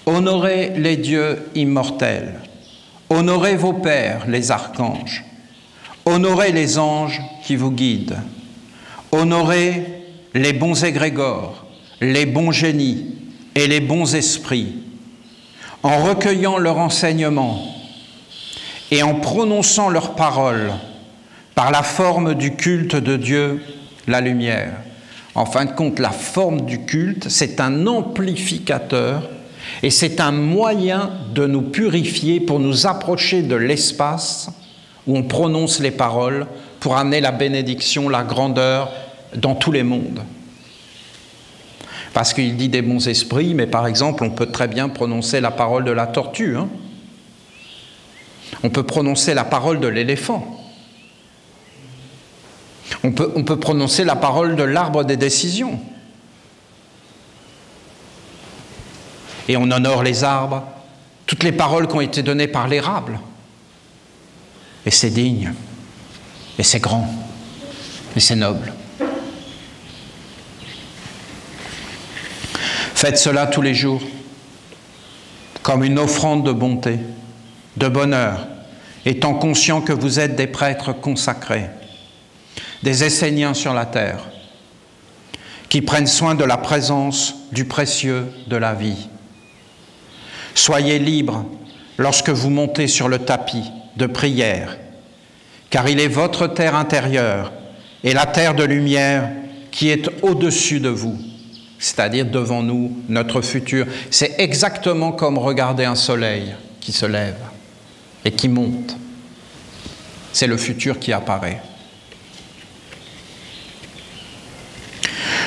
Honorez les dieux immortels. Honorez vos pères, les archanges. Honorez les anges qui vous guident. Honorez les bons égrégores, les bons génies et les bons esprits, en recueillant leur enseignement et en prononçant leurs paroles par la forme du culte de Dieu, la lumière. En fin de compte, la forme du culte, c'est un amplificateur et c'est un moyen de nous purifier pour nous approcher de l'espace où on prononce les paroles pour amener la bénédiction, la grandeur dans tous les mondes. Parce qu'il dit des bons esprits, mais par exemple, on peut très bien prononcer la parole de la tortue. Hein. On peut prononcer la parole de l'éléphant. On peut prononcer la parole de l'arbre des décisions. Et on honore les arbres, toutes les paroles qui ont été données par l'érable. Et c'est digne, et c'est grand, et c'est noble. Faites cela tous les jours, comme une offrande de bonté, de bonheur, étant conscient que vous êtes des prêtres consacrés, des Esséniens sur la terre, qui prennent soin de la présence du précieux de la vie. Soyez libres lorsque vous montez sur le tapis de prière, car il est votre terre intérieure et la terre de lumière qui est au-dessus de vous, c'est-à-dire devant nous, notre futur. C'est exactement comme regarder un soleil qui se lève et qui monte. C'est le futur qui apparaît.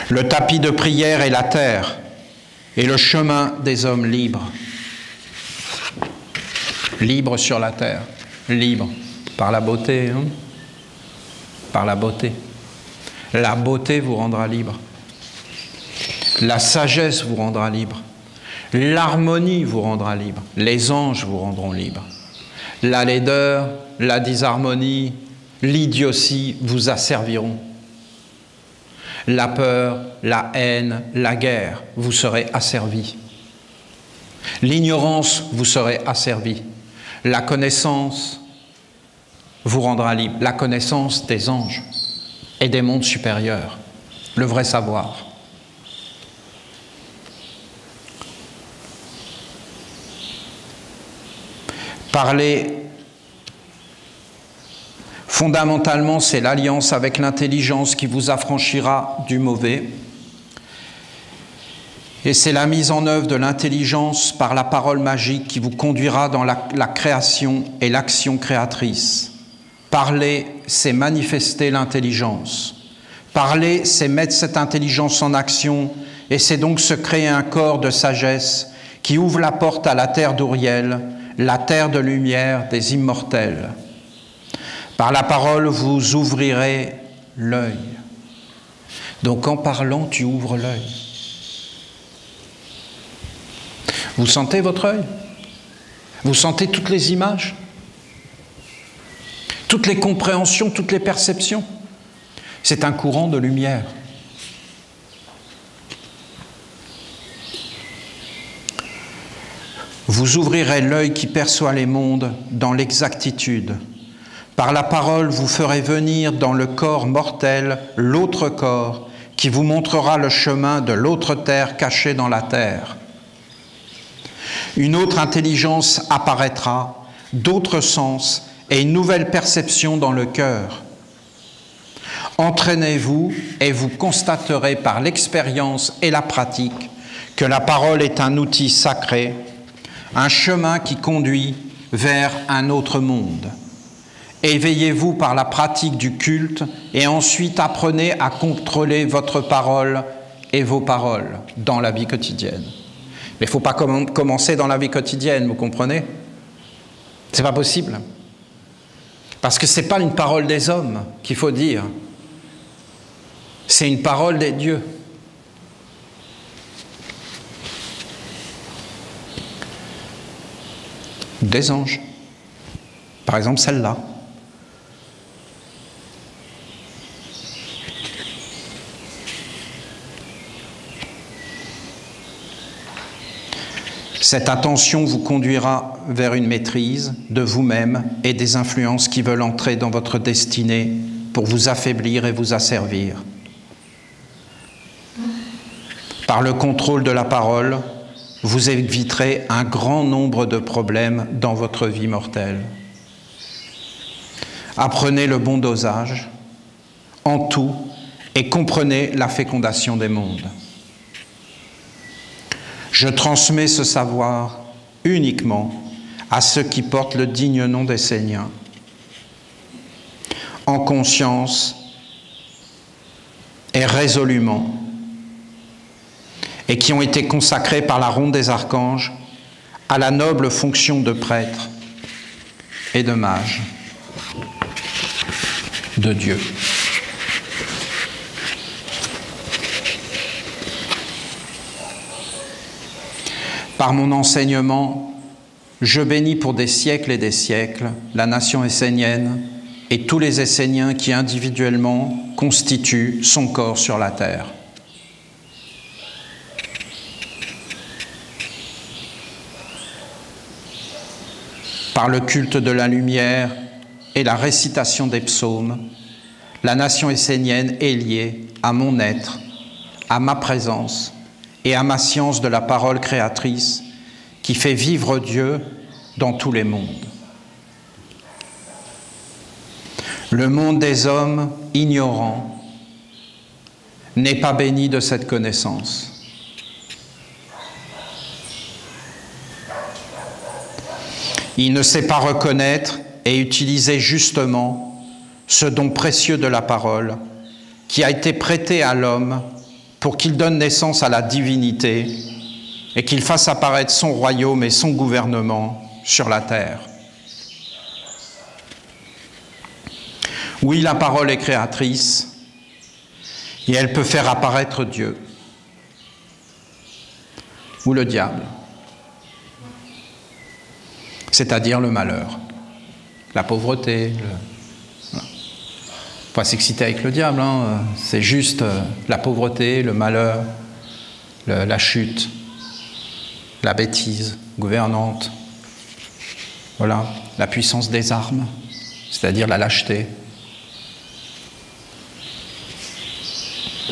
Le tapis de prière est la terre et le chemin des hommes libres. Libres sur la terre, libres par la beauté, hein? Par la beauté. La beauté vous rendra libre. La sagesse vous rendra libre. L'harmonie vous rendra libre. Les anges vous rendront libre. La laideur, la disharmonie, l'idiotie vous asserviront. La peur, la haine, la guerre, vous serez asservis. L'ignorance, vous serez asservis. La connaissance vous rendra libre. La connaissance des anges et des mondes supérieurs. Le vrai savoir. Parler, fondamentalement, c'est l'alliance avec l'intelligence qui vous affranchira du mauvais. Et c'est la mise en œuvre de l'intelligence par la parole magique qui vous conduira dans la création et l'action créatrice. Parler, c'est manifester l'intelligence. Parler, c'est mettre cette intelligence en action et c'est donc se créer un corps de sagesse qui ouvre la porte à la terre d'Uriel, la terre de lumière des immortels. Par la parole, vous ouvrirez l'œil. Donc en parlant, tu ouvres l'œil. Vous sentez votre œil? Vous sentez toutes les images? Toutes les compréhensions, toutes les perceptions? C'est un courant de lumière. Vous ouvrirez l'œil qui perçoit les mondes dans l'exactitude. Par la parole, vous ferez venir dans le corps mortel l'autre corps qui vous montrera le chemin de l'autre terre cachée dans la terre. Une autre intelligence apparaîtra, d'autres sens et une nouvelle perception dans le cœur. Entraînez-vous et vous constaterez par l'expérience et la pratique que la parole est un outil sacré, un chemin qui conduit vers un autre monde. Éveillez-vous par la pratique du culte et ensuite apprenez à contrôler votre parole et vos paroles dans la vie quotidienne. Mais il ne faut pas commencer dans la vie quotidienne, vous comprenez? C'est pas possible. Parce que ce n'est pas une parole des hommes qu'il faut dire. C'est une parole des dieux. Des anges. Par exemple, celle-là. Cette attention vous conduira vers une maîtrise de vous-même et des influences qui veulent entrer dans votre destinée pour vous affaiblir et vous asservir. Par le contrôle de la parole, vous éviterez un grand nombre de problèmes dans votre vie mortelle. Apprenez le bon dosage en tout et comprenez la fécondation des mondes. Je transmets ce savoir uniquement à ceux qui portent le digne nom d'Esséniens, en conscience et résolument, et qui ont été consacrés par la ronde des archanges à la noble fonction de prêtre et de mage de Dieu. Par mon enseignement, je bénis pour des siècles et des siècles la nation essénienne et tous les Esséniens qui individuellement constituent son corps sur la terre. Par le culte de la lumière et la récitation des psaumes, la nation essénienne est liée à mon être, à ma présence et à ma science de la parole créatrice qui fait vivre Dieu dans tous les mondes. Le monde des hommes ignorants n'est pas béni de cette connaissance. Il ne sait pas reconnaître et utiliser justement ce don précieux de la parole qui a été prêté à l'homme pour qu'il donne naissance à la divinité et qu'il fasse apparaître son royaume et son gouvernement sur la terre. Oui, la parole est créatrice et elle peut faire apparaître Dieu ou le diable, c'est-à-dire le malheur, la pauvreté, pas s'exciter avec le diable, hein. C'est juste la pauvreté, le malheur, la chute, la bêtise gouvernante, voilà, la puissance des armes, c'est-à-dire la lâcheté.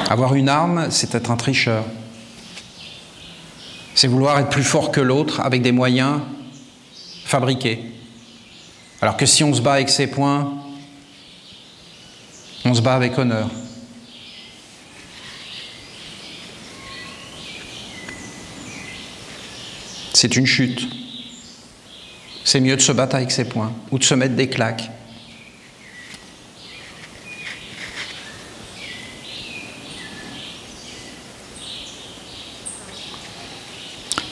Avoir une arme, c'est être un tricheur. C'est vouloir être plus fort que l'autre avec des moyens fabriqués. Alors que si on se bat avec ses poings, on se bat avec honneur. C'est une chute. C'est mieux de se battre avec ses poings ou de se mettre des claques.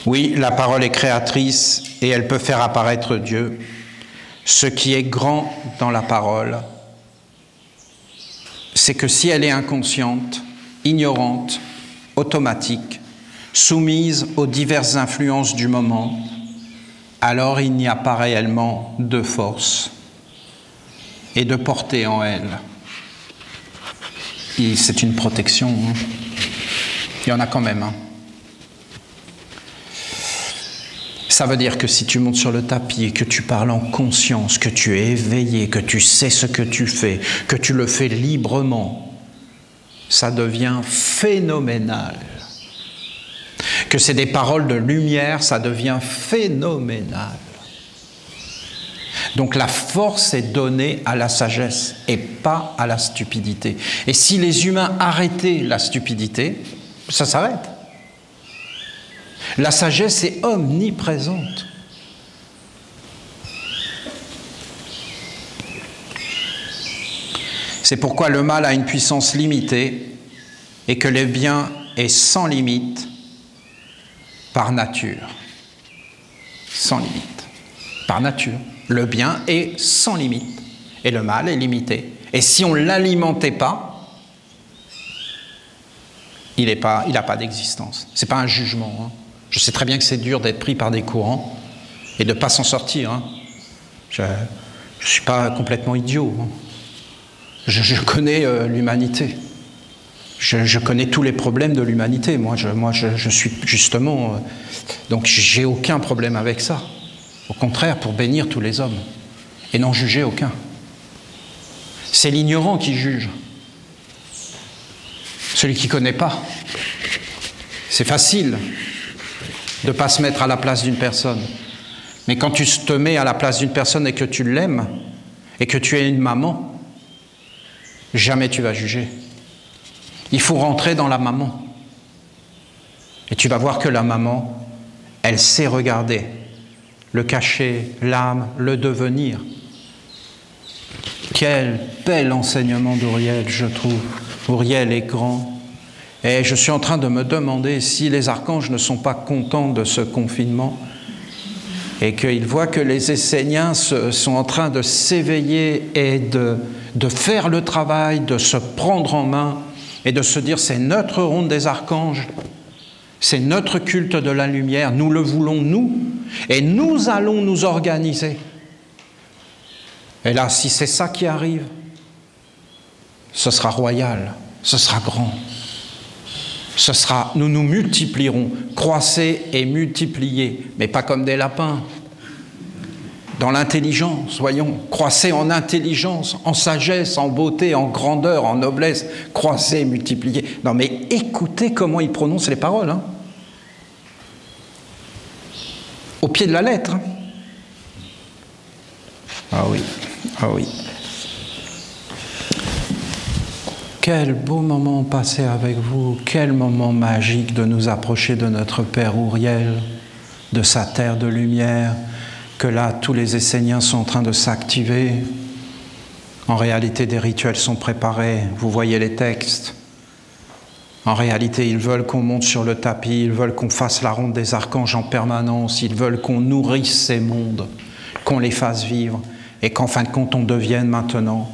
Oui, la parole est créatrice et elle peut faire apparaître Dieu. Ce qui est grand dans la parole, c'est que si elle est inconsciente, ignorante, automatique, soumise aux diverses influences du moment, alors il n'y a pas réellement de force et de portée en elle. C'est une protection, hein. Il y en a quand même, hein. Ça veut dire que si tu montes sur le tapis et que tu parles en conscience, que tu es éveillé, que tu sais ce que tu fais, que tu le fais librement, ça devient phénoménal. Que c'est des paroles de lumière, ça devient phénoménal. Donc la force est donnée à la sagesse et pas à la stupidité. Et si les humains arrêtaient la stupidité, ça s'arrête. La sagesse est omniprésente. C'est pourquoi le mal a une puissance limitée et que le bien est sans limite par nature. Sans limite. Par nature. Le bien est sans limite et le mal est limité. Et si on ne l'alimentait pas, il n'a pas d'existence. Ce n'est pas un jugement. Hein. Je sais très bien que c'est dur d'être pris par des courants et de ne pas s'en sortir. Hein. Je ne suis pas complètement idiot. Hein. Je connais l'humanité. Je connais tous les problèmes de l'humanité. Moi, je suis justement... donc, j'ai aucun problème avec ça. Au contraire, pour bénir tous les hommes et n'en juger aucun. C'est l'ignorant qui juge. Celui qui ne connaît pas. C'est facile de ne pas se mettre à la place d'une personne. Mais quand tu te mets à la place d'une personne et que tu l'aimes, et que tu es une maman, jamais tu vas juger. Il faut rentrer dans la maman. Et tu vas voir que la maman, elle sait regarder le cachet, l'âme, le devenir. Quel bel enseignement d'Ouriel, je trouve. Ouriel est grand. Et je suis en train de me demander si les archanges ne sont pas contents de ce confinement et qu'ils voient que les Esséniens sont en train de s'éveiller et de faire le travail, de se prendre en main et de se dire c'est notre ronde des archanges, c'est notre culte de la lumière, nous le voulons nous, et nous allons nous organiser. Et là, si c'est ça qui arrive, ce sera royal, ce sera grand. Nous nous multiplierons, croissez et multipliez, mais pas comme des lapins. Dans l'intelligence, voyons, croissez en intelligence, en sagesse, en beauté, en grandeur, en noblesse, croissez et multipliez. Non mais écoutez comment il prononce les paroles, hein. Au pied de la lettre. Hein. Ah oui, ah oui. Quel beau moment passé avec vous, quel moment magique de nous approcher de notre Père Ouriel, de sa terre de lumière, que là, tous les Esséniens sont en train de s'activer. En réalité, des rituels sont préparés, vous voyez les textes. En réalité, ils veulent qu'on monte sur le tapis, ils veulent qu'on fasse la ronde des archanges en permanence, ils veulent qu'on nourrisse ces mondes, qu'on les fasse vivre, et qu'en fin de compte, on devienne maintenant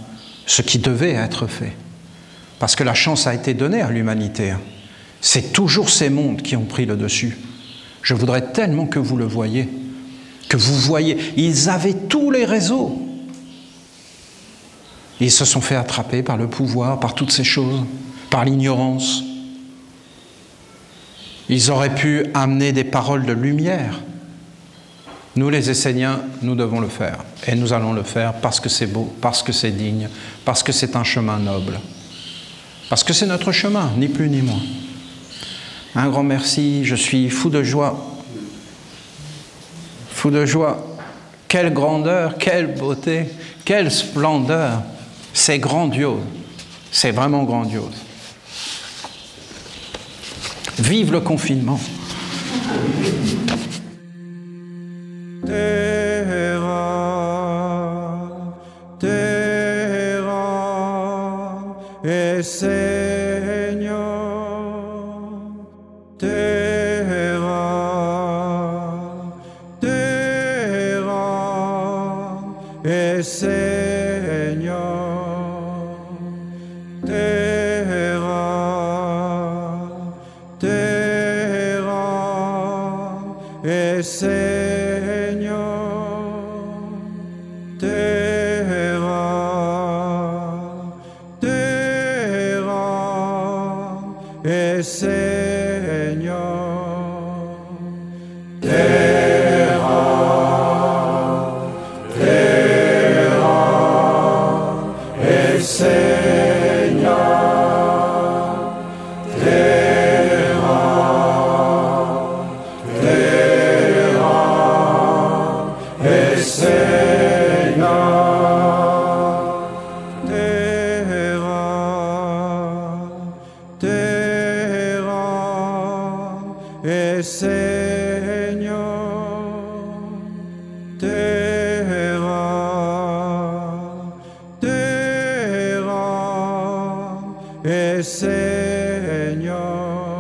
ce qui devait être fait. Parce que la chance a été donnée à l'humanité. C'est toujours ces mondes qui ont pris le dessus. Je voudrais tellement que vous le voyiez, que vous voyez. Ils avaient tous les réseaux. Ils se sont fait attraper par le pouvoir, par toutes ces choses, par l'ignorance. Ils auraient pu amener des paroles de lumière. Nous, les Esséniens, nous devons le faire. Et nous allons le faire parce que c'est beau, parce que c'est digne, parce que c'est un chemin noble. Parce que c'est notre chemin, ni plus ni moins. Un grand merci, je suis fou de joie. Fou de joie. Quelle grandeur, quelle beauté, quelle splendeur. C'est grandiose. C'est vraiment grandiose. Vive le confinement. Señor, terra, Señor, terra, Señor, Señor.